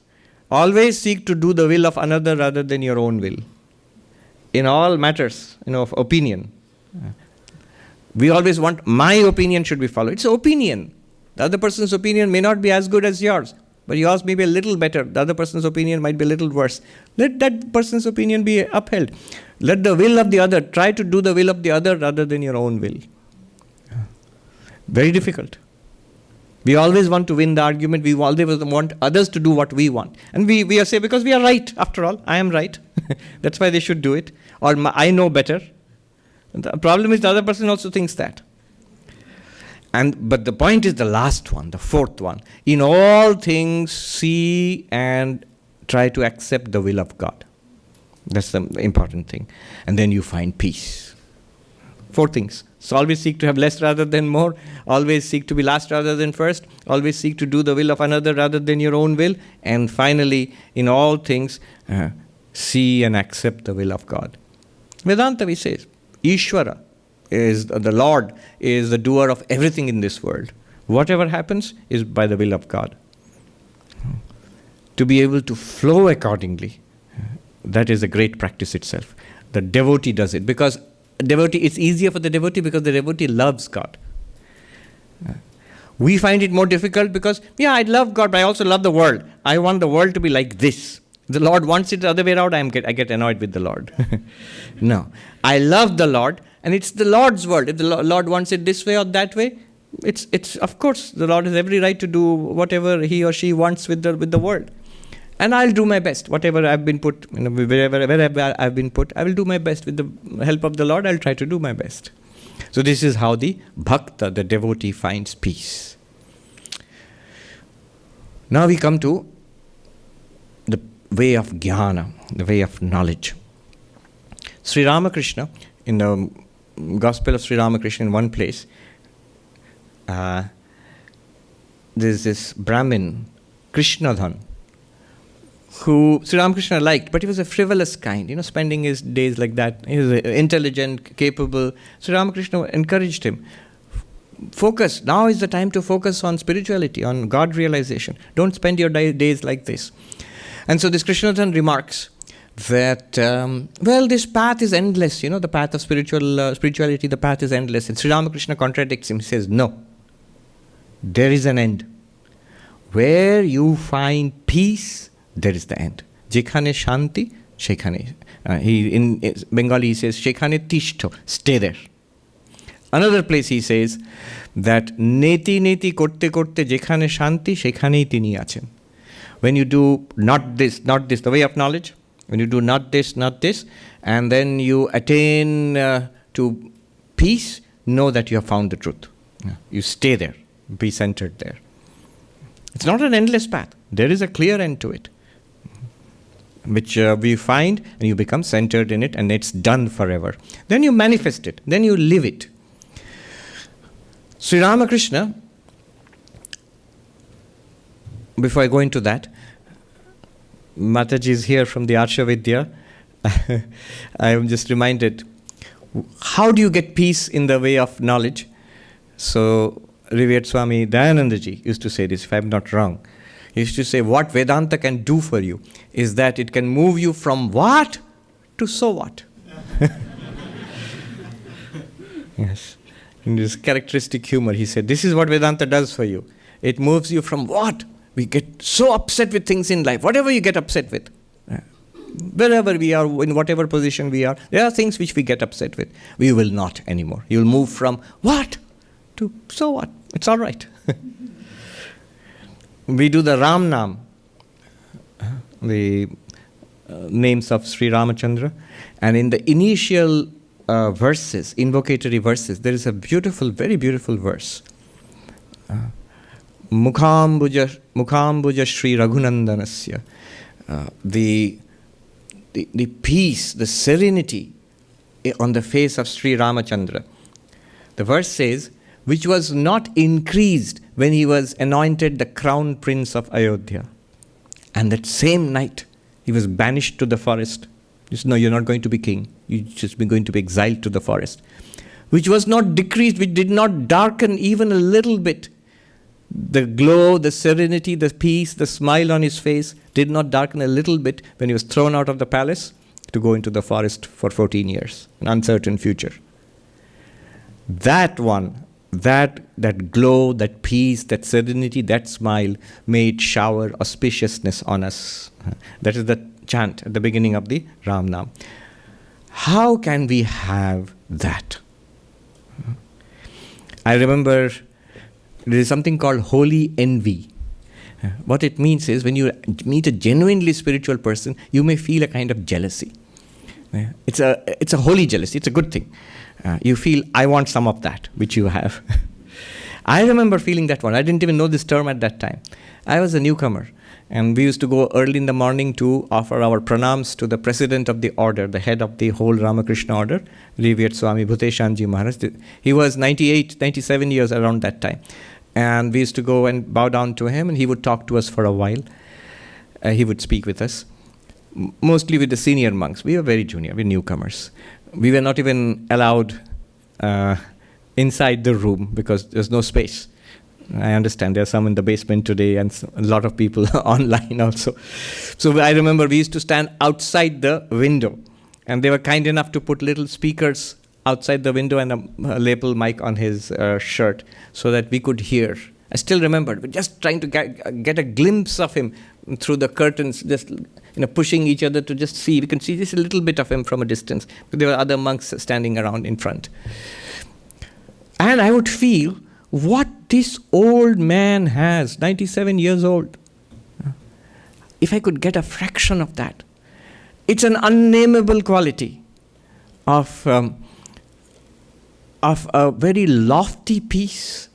Always seek to do the will of another rather than your own will. In all matters, of opinion. We always want my opinion should be followed. It's an opinion. The other person's opinion may not be as good as yours, but yours may be a little better. The other person's opinion might be a little worse. Let that person's opinion be upheld. Let the will of the other, try to do the will of the other rather than your own will. Very difficult. We always want to win the argument. We always want others to do what we want. And we say, because we are right, after all. I am right. That's why they should do it. Or I know better. The problem is the other person also thinks that. But the point is the last one, the 4th one. In all things, see and try to accept the will of God. That's the important thing. And then you find peace. 4 things. So always seek to have less rather than more. Always seek to be last rather than first. Always seek to do the will of another rather than your own will. And finally, in all things, see and accept the will of God. Vedanta, we say, Ishvara is the Lord, is the doer of everything in this world. Whatever happens is by the will of God. To be able to flow accordingly, that is a great practice itself. The devotee does it because it's easier for the devotee because the devotee loves God. We find it more difficult because, I love God, but I also love the world. I want the world to be like this. The Lord wants it the other way around, I get annoyed with the Lord. No. I love the Lord, and it's the Lord's world. If the Lord wants it this way or that way, it's of course, the Lord has every right to do whatever he or she wants with the world. And I'll do my best. Whatever I've been put, wherever I've been put, I will do my best. With the help of the Lord, I'll try to do my best. So this is how the bhakta, the devotee, finds peace. Now we come to the way of jnana, the way of knowledge. Sri Ramakrishna, in the Gospel of Sri Ramakrishna, in one place, there's this Brahmin, Krishnadhan, who Sri Ramakrishna liked, but he was a frivolous kind, spending his days like that. He was intelligent, capable. Sri Ramakrishna encouraged him. Focus. Now is the time to focus on spirituality, on God realization. Don't spend your days like this. And so this Krishnadhan remarks that, this path is endless. The path of spirituality, the path is endless. And Sri Ramakrishna contradicts him. He says, no. There is an end. Where you find peace, there is the end. Jekhane shanti, shekhane. In Bengali he says, shekhane tishto, stay there. Another place he says that neti korte jekhane shanti, shekhane tini achen. When you do not this, the way of knowledge, when you do not this, and then you attain to peace, know that you have found the truth. You stay there, be centered there. It's not an endless path. There is a clear end to it, which we find, and you become centered in it, and it's done forever. Then you manifest it. Then you live it. Sri Ramakrishna, before I go into that, Mataji is here from the Arsha Vidya. I am just reminded, how do you get peace in the way of knowledge? So, revered Swami Dayanandaji used to say this, if I'm not wrong. He used to say, what Vedanta can do for you is that it can move you from what to so what. Yes. In his characteristic humor, he said, this is what Vedanta does for you. It moves you from what? We get so upset with things in life, whatever you get upset with. Wherever we are, in whatever position we are, there are things which we get upset with. We will not anymore. You will move from what to so what. It's all right. We do the Ram Nam, the names of Sri Ramachandra, and in the initial verses, invocatory verses, there is a beautiful, very beautiful verse. Mukhambuja Shri Raghunandanasya. The peace, the serenity on the face of Sri Ramachandra. The verse says, which was not increased when he was anointed the crown prince of Ayodhya. And that same night, he was banished to the forest. He said, no, you're not going to be king. You're just going to be exiled to the forest. Which was not decreased, which did not darken even a little bit. The glow, the serenity, the peace, the smile on his face did not darken a little bit when he was thrown out of the palace to go into the forest for 14 years, an uncertain future. That one, that glow, that peace, that serenity, that smile made shower auspiciousness on us. That is the chant at the beginning of the Ram Nam. How can we have that? I remember there is something called holy envy. What it means is when you meet a genuinely spiritual person, you may feel a kind of jealousy. It's a holy jealousy. It's a good thing. You feel, I want some of that, which you have. I remember feeling that one. I didn't even know this term at that time. I was a newcomer. And we used to go early in the morning to offer our pranams to the president of the order, the head of the whole Ramakrishna order, Revered Swami Bhuteshanji Maharaj. He was 98, 97 years around that time. And we used to go and bow down to him, and he would talk to us for a while. He would speak with us, mostly with the senior monks. We were very junior, we were newcomers. We were not even allowed inside the room because there's no space. I understand there are some in the basement today and a lot of people online also. So I remember we used to stand outside the window, and they were kind enough to put little speakers outside the window and a lapel mic on his shirt so that we could hear. I still remember, we're just trying to get a glimpse of him through the curtains, just pushing each other to just see. We can see just a little bit of him from a distance, but there were other monks standing around in front. And I would feel what this old man has, 97 years old. If I could get a fraction of that, it's an unnameable quality of a very lofty peace.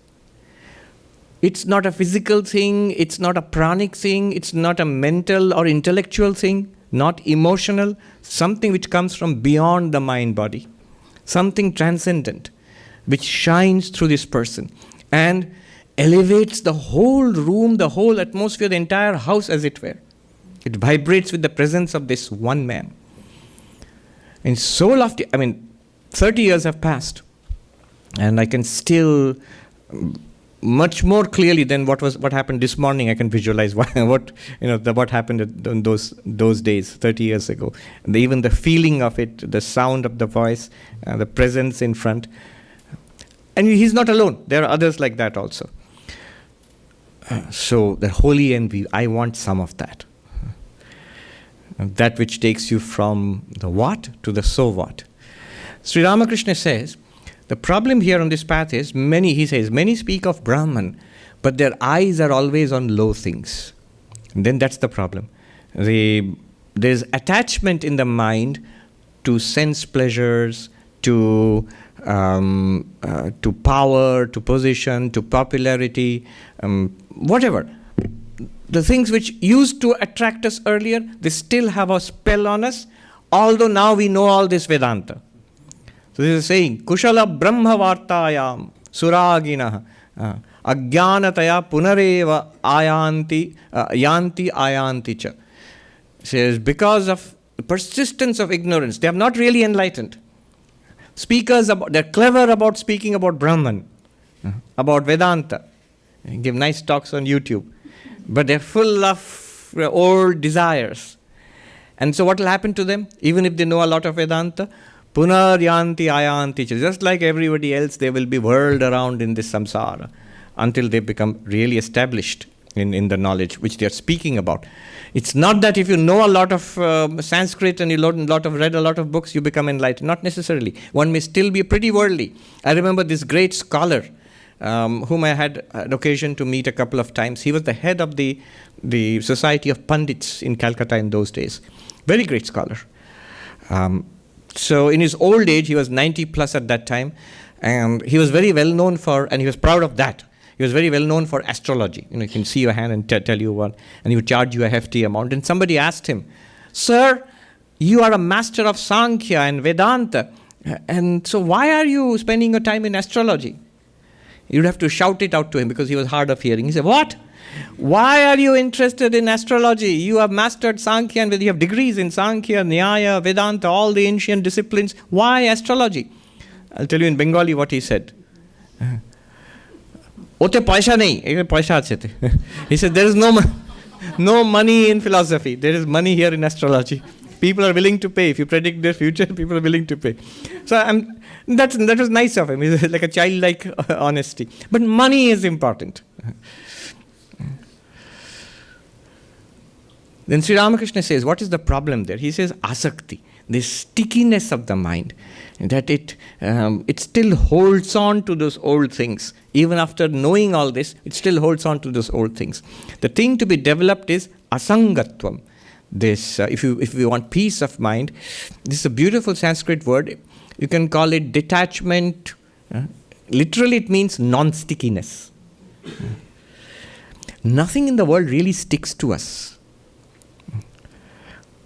It's not a physical thing, it's not a pranic thing, it's not a mental or intellectual thing, not emotional, something which comes from beyond the mind-body, something transcendent, which shines through this person and elevates the whole room, the whole atmosphere, the entire house as it were. It vibrates with the presence of this one man. And so lofty, 30 years have passed, and I can still, much more clearly than what happened this morning, I can visualize what happened in those days, 30 years ago. And even the feeling of it, the sound of the voice, the presence in front. And he's not alone. There are others like that also. So the holy envy, I want some of that. That which takes you from the what to the so what. Sri Ramakrishna says, the problem here on this path is, many speak of Brahman, but their eyes are always on low things. And then that's the problem. There's attachment in the mind to sense pleasures, to power, to position, to popularity, whatever. The things which used to attract us earlier, they still have a spell on us, although now we know all this Vedanta. So this is saying, Kushala Brahma Vartayam Suragina Ajnanataya Punareva Ayanti Ayanti Cha. Says, because of the persistence of ignorance, they are not really enlightened. They're clever about speaking about Brahman, about Vedanta, give nice talks on YouTube, but they're full of old desires. And so what will happen to them, even if they know a lot of Vedanta? Punaryanti ayanti. Just like everybody else, they will be whirled around in this samsara until they become really established in the knowledge which they are speaking about. It's not that if you know a lot of Sanskrit and you read a lot of books, you become enlightened. Not necessarily. One may still be pretty worldly. I remember this great scholar whom I had an occasion to meet a couple of times. He was the head of the Society of Pandits in Calcutta in those days. Very great scholar. So in his old age, he was 90 plus at that time, and he was very well known for, and he was proud of that. He was very well known for astrology. You can see your hand and tell you what, and he would charge you a hefty amount. And somebody asked him, "Sir, you are a master of Sankhya and Vedanta, and so why are you spending your time in astrology?" You'd have to shout it out to him because he was hard of hearing. He said, "What? Why are you interested in astrology? You have mastered Sankhya and you have degrees in Sankhya, Nyaya, Vedanta, all the ancient disciplines. Why astrology?" I'll tell you in Bengali what he said. Ote paisa nahi, paisa ache. He said, there is no money in philosophy. There is money here in astrology. People are willing to pay. If you predict their future, people are willing to pay. So that was nice of him. He's like a childlike honesty. But money is important. Then Sri Ramakrishna says, what is the problem there? He says, asakti, this stickiness of the mind, that it still holds on to those old things. Even after knowing all this, it still holds on to those old things. The thing to be developed is asangatvam. This, if you want peace of mind, this is a beautiful Sanskrit word. You can call it detachment. Literally, it means non-stickiness. Nothing in the world really sticks to us.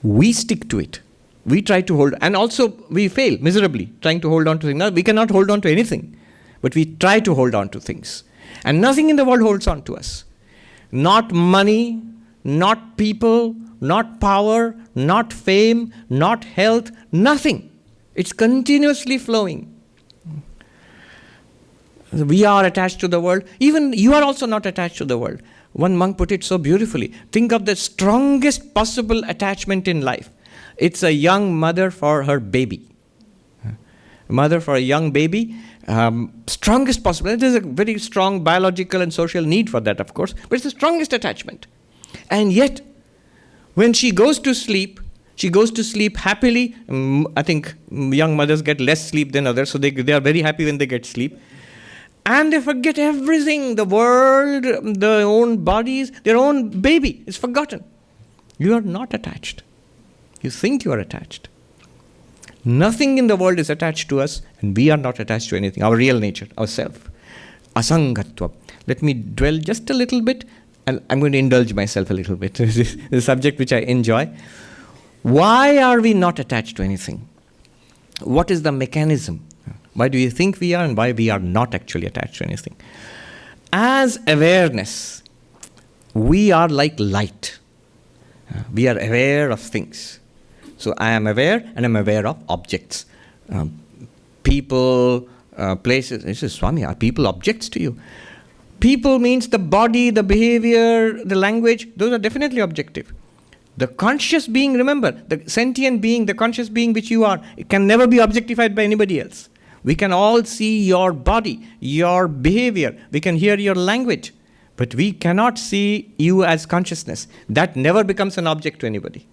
We stick to it. We try to hold, and also we fail miserably trying to hold on to things. Now, we cannot hold on to anything, but we try to hold on to things. And nothing in the world holds on to us. Not money, not people, not power, not fame, not health, nothing. It's continuously flowing. We are attached to the world. Even you are also not attached to the world. One monk put it so beautifully. Think of the strongest possible attachment in life. It's a young mother for her baby. Mother for a young baby, strongest possible. It is a very strong biological and social need for that, of course, but it's the strongest attachment. And yet, when she goes to sleep happily. I think young mothers get less sleep than others, so they are very happy when they get sleep. And they forget everything, the world, their own bodies, their own baby is forgotten. You are not attached. You think you are attached. Nothing in the world is attached to us, and we are not attached to anything, our real nature, ourself. Asangatva. Let me dwell just a little bit, and I'm going to indulge myself a little bit. This is a subject which I enjoy. Why are we not attached to anything? What is the mechanism? Why do you think we are, and why we are not actually attached to anything? As awareness, we are like light. We are aware of things. So I am aware, and I'm aware of objects. People, places. This is Swami, are people objects to you? People means the body, the behavior, the language, those are definitely objective. The conscious being, remember, the sentient being, the conscious being which you are, it can never be objectified by anybody else. We can all see your body, your behavior. We can hear your language. But we cannot see you as consciousness. That never becomes an object to anybody.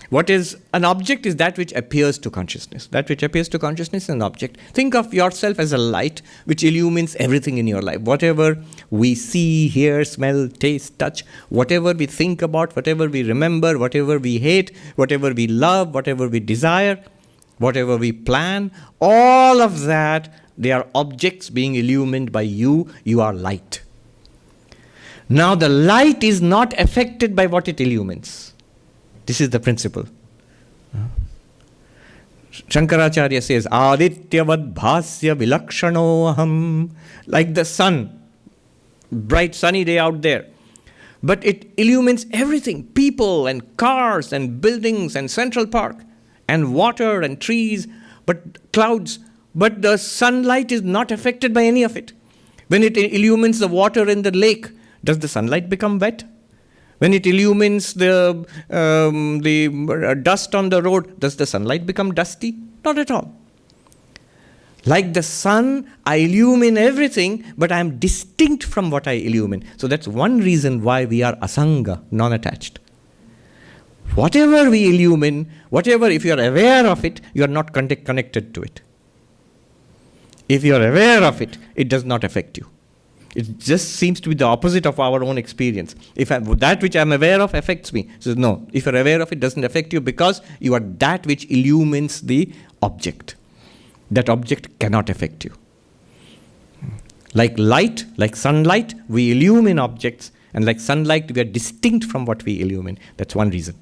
What is an object is that which appears to consciousness. That which appears to consciousness is an object. Think of yourself as a light which illumines everything in your life. Whatever we see, hear, smell, taste, touch, whatever we think about, whatever we remember, whatever we hate, whatever we love, whatever we desire, whatever we plan, all of that, they are objects being illumined by you. You are light. Now the light is not affected by what it illumines. This is the principle. Shankaracharya says, Adityavad bhasya vilakshano aham. Like the sun, bright sunny day out there. But it illumines everything, people and cars and buildings and Central Park and water and trees, but clouds. But the sunlight is not affected by any of it. When it illumines the water in the lake, does the sunlight become wet? When it illumines the dust on the road, does the sunlight become dusty? Not at all. Like the sun, I illumine everything, but I am distinct from what I illumine. So that's one reason why we are asanga, non-attached. Whatever we illumine, whatever, if you are aware of it, you are not connected to it. If you are aware of it, it does not affect you. It just seems to be the opposite of our own experience. If that which I am aware of affects me, so no, if you are aware of it, doesn't affect you because you are that which illumines the object. That object cannot affect you. Like light, like sunlight, we illumine objects, and like sunlight, we are distinct from what we illumine. That's one reason.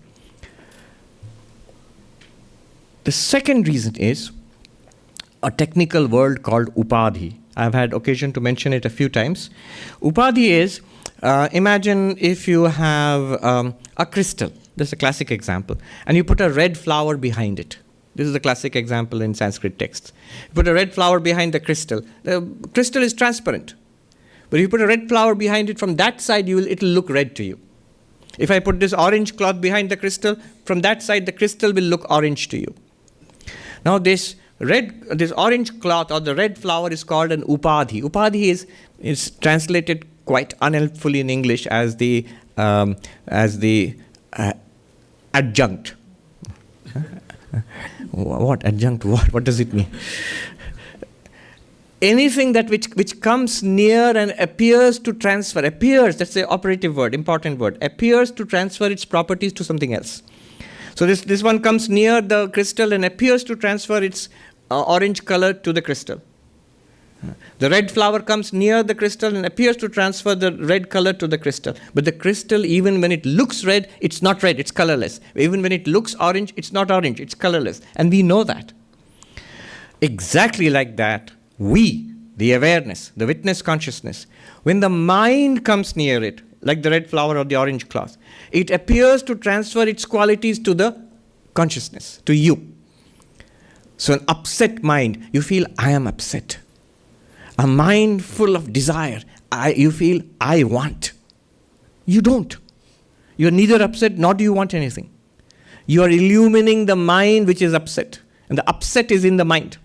The second reason is a technical word called upadhi. I've had occasion to mention it a few times. Upadhi is, imagine if you have a crystal. This is a classic example. And you put a red flower behind it. This is a classic example in Sanskrit texts. You put a red flower behind the crystal. The crystal is transparent. But if you put a red flower behind it, from that side, it will look red to you. If I put this orange cloth behind the crystal, from that side, the crystal will look orange to you. Now this orange cloth or the red flower is called an upadhi. Upadhi is translated quite unhelpfully in English as the adjunct. What adjunct? What does it mean? Anything that which comes near and appears to transfer, that's the operative word, important word, appears to transfer its properties to something else. So this one comes near the crystal and appears to transfer its orange color to the crystal. The red flower comes near the crystal and appears to transfer the red color to the crystal. But the crystal, even when it looks red, it's not red, it's colorless. Even when it looks orange, it's not orange, it's colorless. And we know that. Exactly like that, we, the awareness, the witness consciousness, when the mind comes near it, like the red flower or the orange cloth, it appears to transfer its qualities to the consciousness, to you. So an upset mind, you feel, I am upset. A mind full of desire, you feel, I want. You don't. You are neither upset nor do you want anything. You are illumining the mind which is upset. And the upset is in the mind.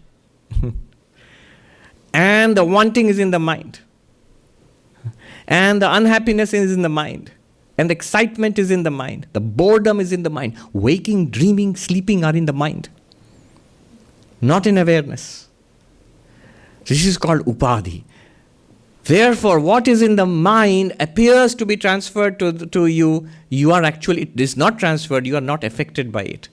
And the wanting is in the mind. And the unhappiness is in the mind. And the excitement is in the mind. The boredom is in the mind. Waking, dreaming, sleeping are in the mind. Not in awareness. This is called upadhi. Therefore, what is in the mind appears to be transferred to you. You are actually, it is not transferred, you are not affected by it.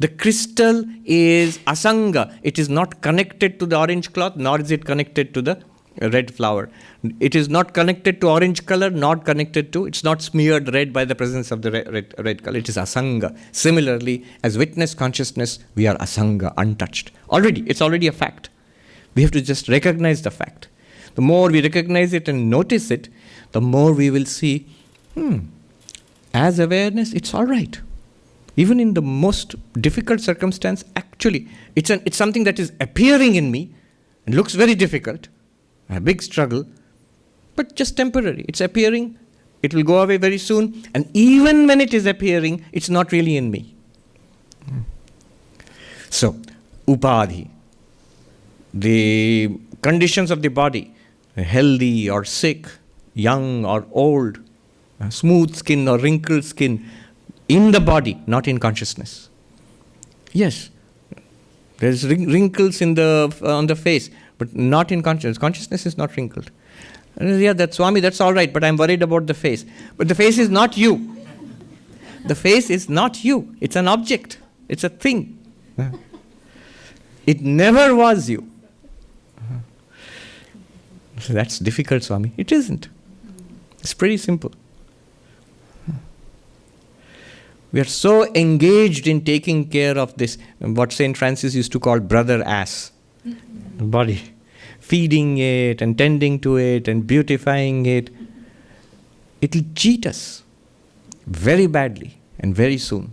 The crystal is asanga. It is not connected to the orange cloth, nor is it connected to the red flower. It is not connected to orange color, not connected to, it's not smeared red by the presence of the red color. It is asanga. Similarly, as witness consciousness, we are asanga, untouched. It's already a fact. We have to just recognize the fact. The more we recognize it and notice it, the more we will see, as awareness, it's all right. Even in the most difficult circumstance, actually, it's something that is appearing in me and looks very difficult, a big struggle, but just temporary. It's appearing, it will go away very soon, and even when it is appearing, it's not really in me. So, upadhi, the conditions of the body, healthy or sick, young or old, smooth skin or wrinkled skin, in the body, not in consciousness. Yes, there's wrinkles on the face, but not in consciousness. Consciousness is not wrinkled. Yeah, Swami, that's all right, but I'm worried about the face. But the face is not you. The face is not you. It's an object. It's a thing. It never was you. So that's difficult, Swami. It isn't. It's pretty simple. We are so engaged in taking care of this, what St. Francis used to call brother ass, the body. Feeding it and tending to it and beautifying it. It will cheat us very badly and very soon.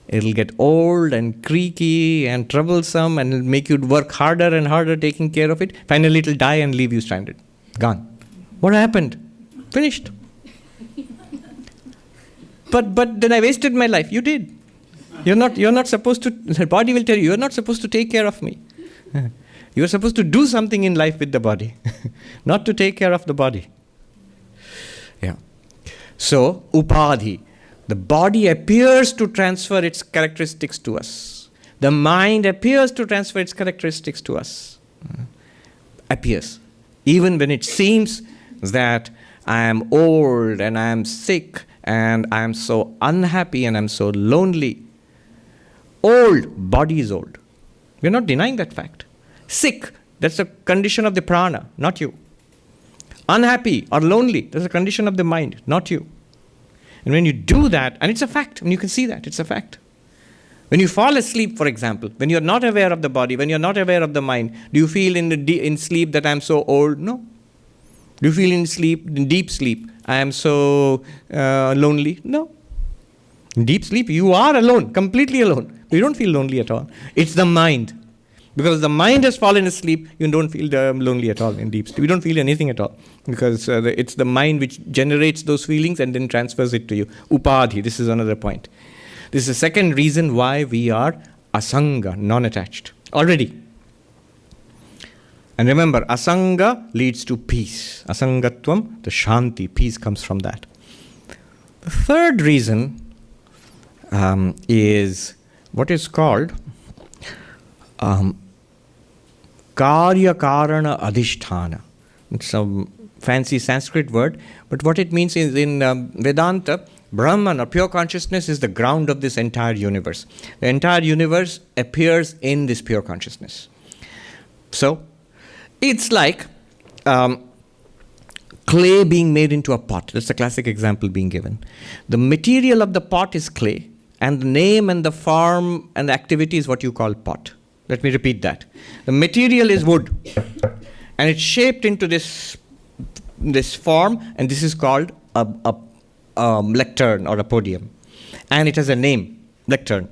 It'll get old and creaky and troublesome and it'll make you work harder and harder taking care of it. Finally it'll die and leave you stranded. Gone. What happened? Finished. But then I wasted my life. You did. You're not supposed to, the body will tell you, you're not supposed to take care of me. You're supposed to do something in life with the body, not to take care of the body. Yeah. So, upadhi. The body appears to transfer its characteristics to us. The mind appears to transfer its characteristics to us. Appears. Even when it seems that I am old and I am sick and I am so unhappy and I am so lonely. Old, body is old. We are not denying that fact. Sick, that's a condition of the prana, not you. Unhappy or lonely, that's a condition of the mind, not you. And when you do that, and it's a fact, and you can see that, it's a fact. When you fall asleep, for example, when you're not aware of the body, when you're not aware of the mind, do you feel in sleep that I'm so old? No. Do you feel in deep sleep, I am so lonely? No. In deep sleep, you are alone, completely alone. You don't feel lonely at all. It's the mind. Because the mind has fallen asleep, you don't feel lonely at all in deep sleep. You don't feel anything at all. Because it's the mind which generates those feelings and then transfers it to you. Upadhi, this is another point. This is the second reason why we are asanga, non-attached. Already. And remember, asanga leads to peace. Asangatvam, the shanti, peace comes from that. The third reason is what is called Karya Karana Adhishthana. It's a fancy Sanskrit word, but what it means is in Vedanta, Brahman or pure consciousness is the ground of this entire universe. The entire universe appears in this pure consciousness. So, It's like clay being made into a pot. That's the classic example being given. The material of the pot is clay, and the name and the form and the activity is what you call pot. Let me repeat that. The material is wood, and it's shaped into this form, and this is called a lectern or a podium. And it has a name, lectern,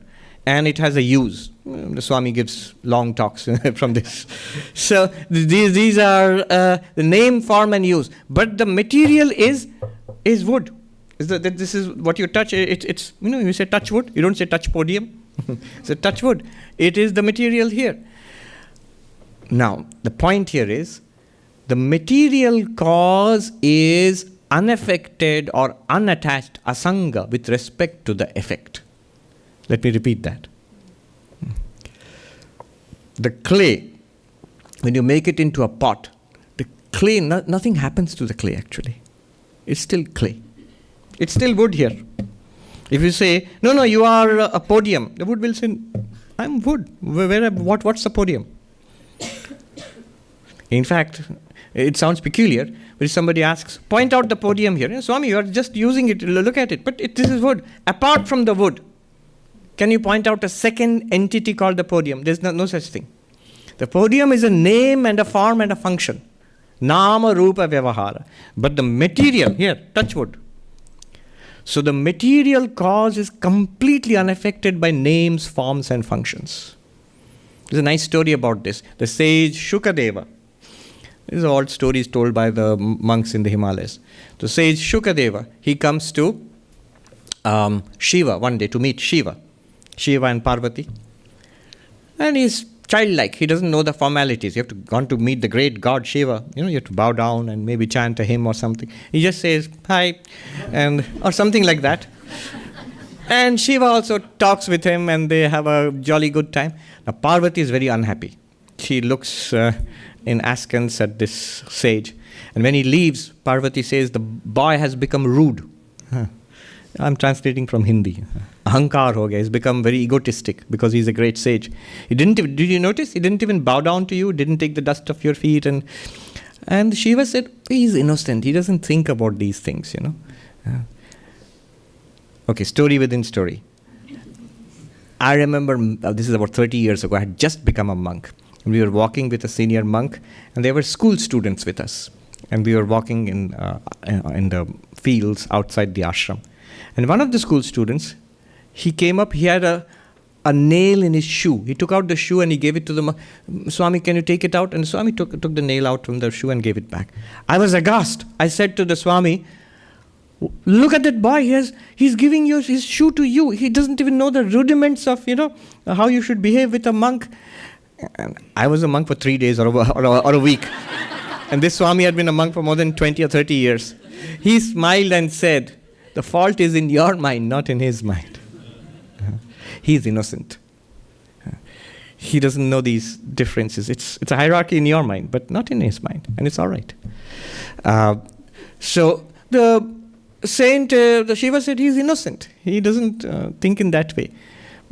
and it has a use. The Swami gives long talks from this. So these are the name, form, and use. But the material is wood. This is what you touch. It's you say touch wood. You don't say touch podium. So touch wood. It is the material here. Now the point here is the material cause is unaffected or unattached asanga with respect to the effect. Let me repeat that. The clay, when you make it into a pot, the clay, nothing happens to the clay actually. It's still clay. It's still wood here. If you say, no, you are a podium, the wood will say, I'm wood. What's the podium? In fact, it sounds peculiar, but if somebody asks, point out the podium here. Swami, you are just using it, look at it, but this is wood. Apart from the wood, can you point out a second entity called the podium? There's no such thing. The podium is a name and a form and a function. Nama Rupa Vyavahara. But the material, here, touch wood. So the material cause is completely unaffected by names, forms, and functions. There's a nice story about this. The sage Shukadeva. These are all stories told by the monks in the Himalayas. The sage Shukadeva, he comes to Shiva one day to meet Shiva and Parvati. And he's childlike. He doesn't know the formalities. You have to gone to meet the great god Shiva. You have to bow down and maybe chant a hymn or something. He just says, hi, or something like that. And Shiva also talks with him and they have a jolly good time. Now Parvati is very unhappy. She looks in askance at this sage. And when he leaves, Parvati says, the boy has become rude. I'm translating from Hindi. Ahankar ho gaya. He's become very egotistic because he's a great sage. Did you notice? He didn't even bow down to you, didn't take the dust off your feet. And Shiva said, he's innocent. He doesn't think about these things, Okay, story within story. I remember, this is about 30 years ago, I had just become a monk. And we were walking with a senior monk, and there were school students with us. And we were walking in the fields outside the ashram. And one of the school students, he came up, he had a nail in his shoe. He took out the shoe and he gave it to the monk. Swami, can you take it out? And Swami took the nail out from the shoe and gave it back. I was aghast. I said to the Swami, look at that boy, he's giving his shoe to you. He doesn't even know the rudiments of, how you should behave with a monk. And I was a monk for 3 days or a week. And this Swami had been a monk for more than 20 or 30 years. He smiled and said, the fault is in your mind, not in his mind. He is innocent. He doesn't know these differences. It's a hierarchy in your mind, but not in his mind. And it's all right. So the saint, the Shiva said he's innocent. He doesn't think in that way.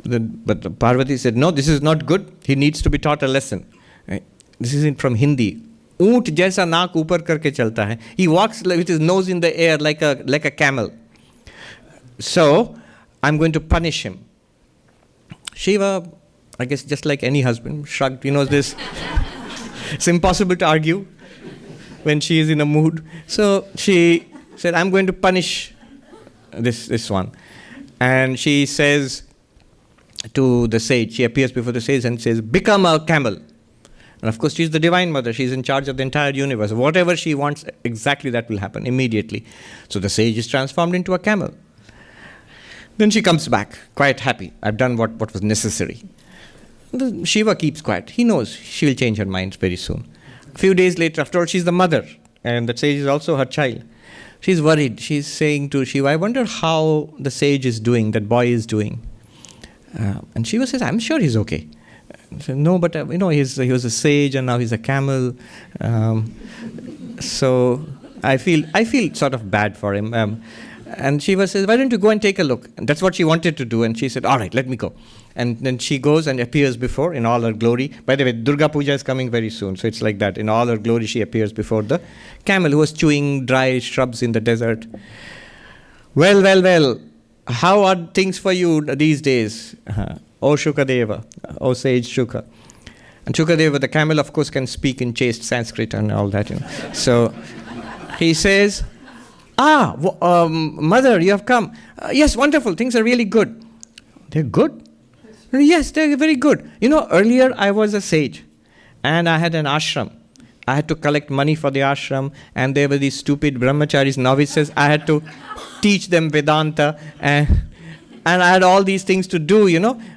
But the Parvati said, no, this is not good. He needs to be taught a lesson. This is from Hindi. Oont jaisa naak upar karke chalta hai. He walks with his nose in the air like a camel. So I'm going to punish him. Shiva, I guess just like any husband, shrugged. He knows this. It's impossible to argue when she is in a mood. So she said, I'm going to punish this one. And she says to the sage, she appears before the sage and says, become a camel. And of course, she's the Divine Mother. She's in charge of the entire universe. Whatever she wants, exactly that will happen immediately. So the sage is transformed into a camel. Then she comes back, quite happy. I've done what was necessary. Shiva keeps quiet. He knows she will change her mind very soon. A few days later, after all, she's the mother. And the sage is also her child. She's worried. She's saying to Shiva, I wonder how the sage is doing, that boy is doing. And Shiva says, I'm sure he's okay. Said, no, but he was a sage and now he's a camel. So I feel sort of bad for him. And Shiva says, why don't you go and take a look? And that's what she wanted to do. And she said, all right, let me go. And then she goes and appears before in all her glory. By the way, Durga Puja is coming very soon. So it's like that. In all her glory, she appears before the camel who was chewing dry shrubs in the desert. Well. How are things for you these days? O Shukadeva, O sage Shuka. And Shukadeva, the camel, of course, can speak in chaste Sanskrit and all that. So he says, mother, you have come. Yes, wonderful. Things are really good. They're good? Yes, they're very good. Earlier I was a sage and I had an ashram. I had to collect money for the ashram, and there were these stupid brahmacharis, novices. I had to teach them Vedanta, and I had all these things to do,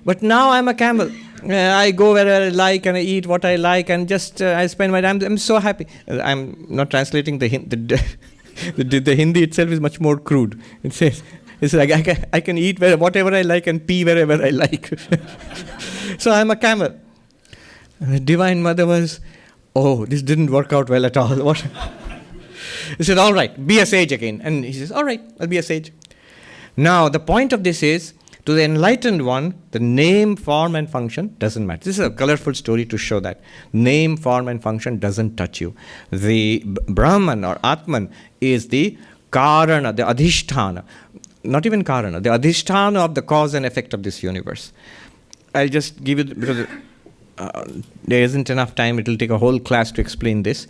But now I'm a camel. I go where I like and I eat what I like, and just I spend my time. I'm so happy. I'm not translating the Hindi itself is much more crude. It says, it's like I can eat whatever I like and pee wherever I like. So I'm a camel. The Divine Mother was, this didn't work out well at all. What? He said, all right, be a sage again. And he says, all right, I'll be a sage. Now, the point of this is, to the enlightened one, the name, form, and function doesn't matter. This is a colorful story to show that. Name, form, and function doesn't touch you. The Brahman or Atman is the Karana, the Adhisthana. Not even Karana, the Adhisthana of the cause and effect of this universe. I'll just give it, because there isn't enough time, it will take a whole class to explain this.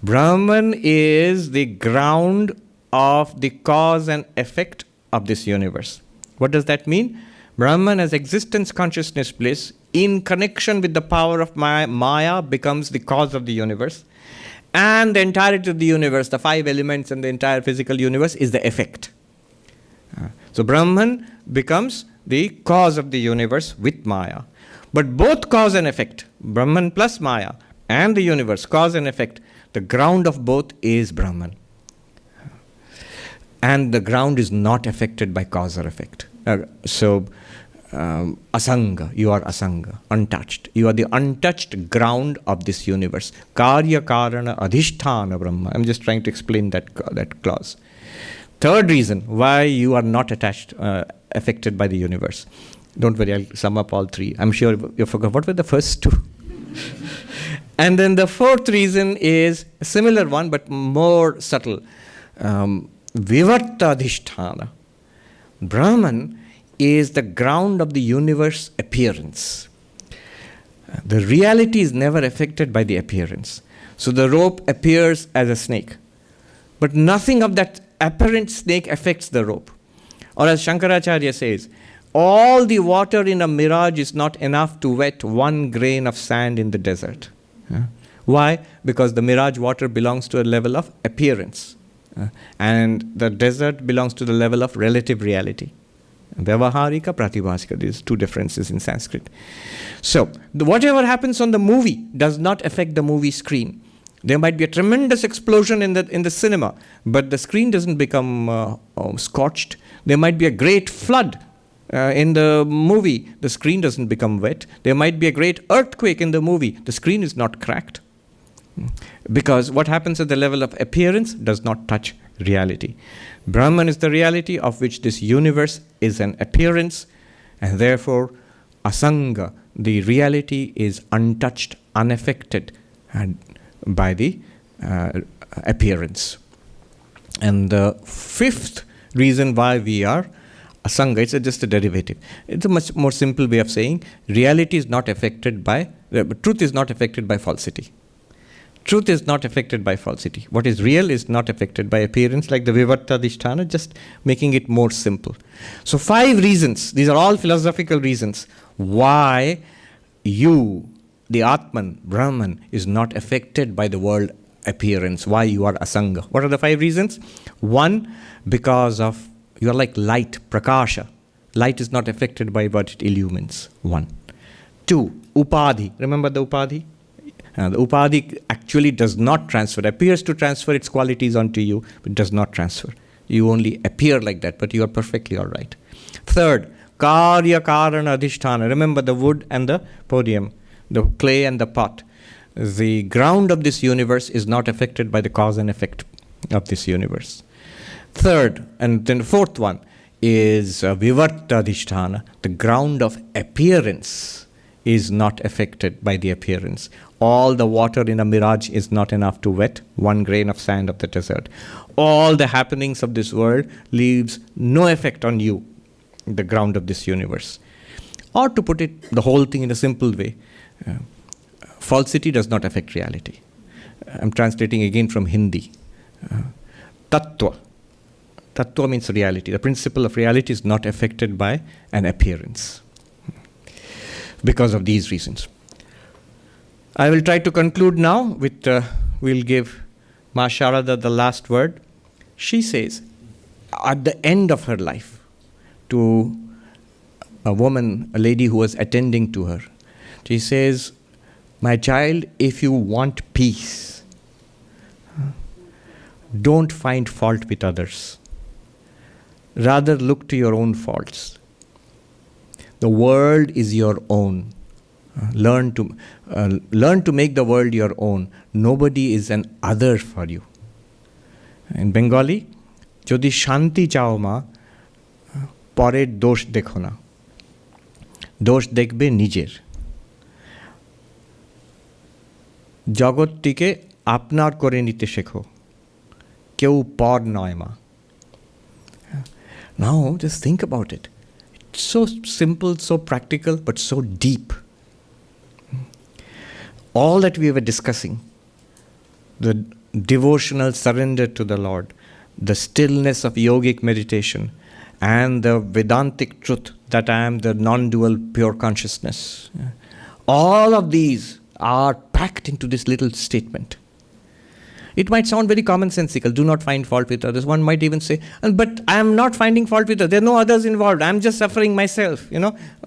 Brahman is the ground of the cause and effect of this universe. What does that mean? Brahman as existence, consciousness, bliss, in connection with the power of Maya, becomes the cause of the universe. And the entirety of the universe, the 5 elements and the entire physical universe, is the effect. So Brahman becomes the cause of the universe with Maya. But both cause and effect, Brahman plus Maya and the universe, cause and effect, the ground of both is Brahman. And the ground is not affected by cause or effect. Asanga, you are asanga, untouched. You are the untouched ground of this universe. Karya Karana Adhisthana Brahma. I'm just trying to explain that clause. Third reason why you are not attached, affected by the universe. Don't worry, I'll sum up all 3. I'm sure you forgot. What were the first 2? And then the fourth reason is a similar one, but more subtle. Vivartadhisthana. Brahman is the ground of the universe appearance. The reality is never affected by the appearance. So the rope appears as a snake. But nothing of that apparent snake affects the rope. Or as Shankaracharya says, all the water in a mirage is not enough to wet 1 grain of sand in the desert. Why? Because the mirage water belongs to a level of appearance. And the desert belongs to the level of relative reality. Vyavaharika, pratibhasika. These 2 differences in Sanskrit. So, whatever happens on the movie does not affect the movie screen. There might be a tremendous explosion in the cinema, but the screen doesn't become scorched. There might be a great flood in the movie. The screen doesn't become wet. There might be a great earthquake in the movie. The screen is not cracked. Because what happens at the level of appearance does not touch reality. Brahman is the reality of which this universe is an appearance, and therefore asanga, the reality, is untouched, unaffected by the appearance. And the 5th reason why we are asanga, it's just a derivative. It's a much more simple way of saying reality is not affected by, truth is not affected by falsity. Truth is not affected by falsity. What is real is not affected by appearance, like the Vivartadhisthana, just making it more simple. So 5 reasons, these are all philosophical reasons, why you, the Atman, Brahman, is not affected by the world appearance, why you are asanga. What are the 5 reasons? 1, because of, you are like light, prakasha. Light is not affected by what it illumines. 1. 2, upadhi. Remember the upadhi? The upadhi actually does not transfer, appears to transfer its qualities onto you, but does not transfer. You only appear like that, but you are perfectly all right. 3rd, karya karana adhisthana. Remember the wood and the podium, the clay and the pot. The ground of this universe is not affected by the cause and effect of this universe. Third, and then the fourth one is vivartadhisthana. The ground of appearance is not affected by the appearance. All the water in a mirage is not enough to wet one grain of sand of the desert. All the happenings of this world leaves no effect on you, the ground of this universe. Or to put it, the whole thing in a simple way, falsity does not affect reality. I'm translating again from Hindi. Tattva. Tattva means reality. The principle of reality is not affected by an appearance because of these reasons. I will try to conclude now with, we'll give Ma Sharada the last word. She says, at the end of her life, to a woman, a lady who was attending to her, she says, my child, if you want peace, don't find fault with others. Rather look to your own faults. The world is your own. Learn to make the world your own. Nobody is an other for you. In Bengali, jodi shanti chao ma, pore dosh dekho na. Dosh dekhbe nijer. জগৎটিকে আপনার করে নিতে শেখো, কেউ পর নয় মা. Now just think about it. It's so simple, so practical, but so deep. All that we were discussing, the devotional surrender to the Lord, the stillness of yogic meditation, and the Vedantic truth that I am the non-dual pure consciousness. All of these are packed into this little statement. It might sound very commonsensical, do not find fault with others. One might even say, but I am not finding fault with others. There are no others involved. I am just suffering myself,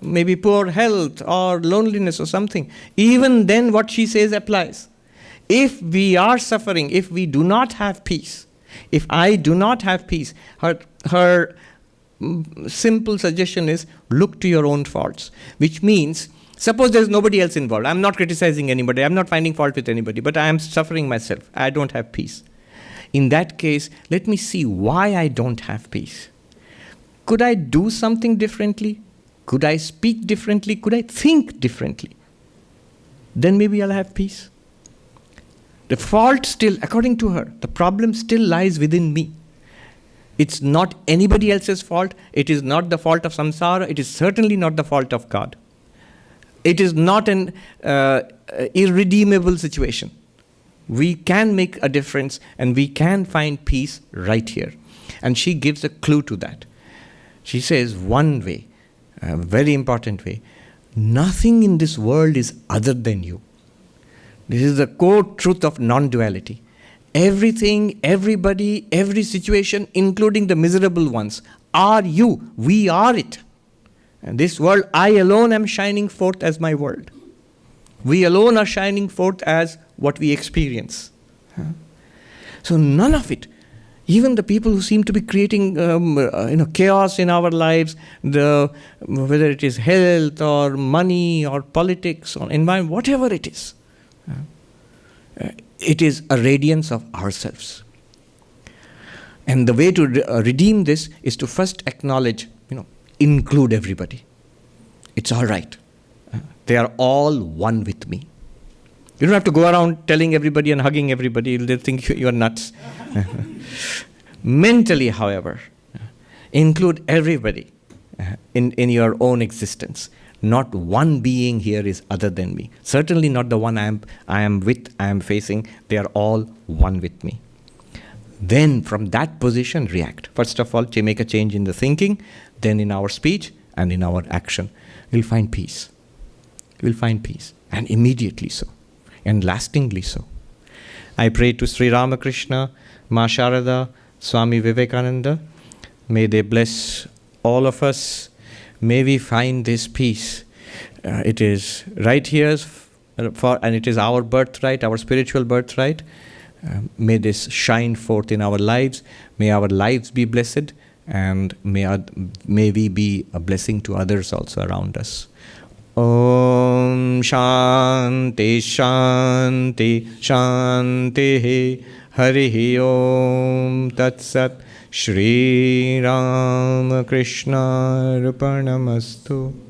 maybe poor health or loneliness or something. Even then what she says applies. If we are suffering, if we do not have peace, if I do not have peace, her simple suggestion is look to your own faults, which means suppose there's nobody else involved. I'm not criticizing anybody. I'm not finding fault with anybody, but I am suffering myself. I don't have peace. In that case, let me see why I don't have peace. Could I do something differently? Could I speak differently? Could I think differently? Then maybe I'll have peace. The fault still, according to her, the problem still lies within me. It's not anybody else's fault. It is not the fault of samsara. It is certainly not the fault of God. It is not an irredeemable situation. We can make a difference and we can find peace right here. And she gives a clue to that. She says one way, a very important way, nothing in this world is other than you. This is the core truth of non-duality. Everything, everybody, every situation, including the miserable ones, are you. We are it. And this world, I alone am shining forth as my world. We alone are shining forth as what we experience. So none of it, even the people who seem to be creating chaos in our lives, whether it is health or money or politics or environment, whatever it is a radiance of ourselves. And the way to redeem this is to first acknowledge, include everybody. It's all right. They are all one with me. You don't have to go around telling everybody and hugging everybody. They'll think you're nuts. Mentally, however, include everybody in your own existence. Not one being here is other than me. Certainly not the one I am with, I am facing. They are all one with me. Then from that position, react. First of all, to make a change in the thinking, then in our speech and in our action. We'll find peace. We'll find peace. And immediately so. And lastingly so. I pray to Sri Ramakrishna, Ma Sharada, Swami Vivekananda. May they bless all of us. May we find this peace. It is right here, and it is our birthright, our spiritual birthright. May this shine forth in our lives. May our lives be blessed. And may we be a blessing to others also around us. Om Shanti Shanti Shanti Hari Om Tat Sat Shri Ram Krishna Arpanamastu.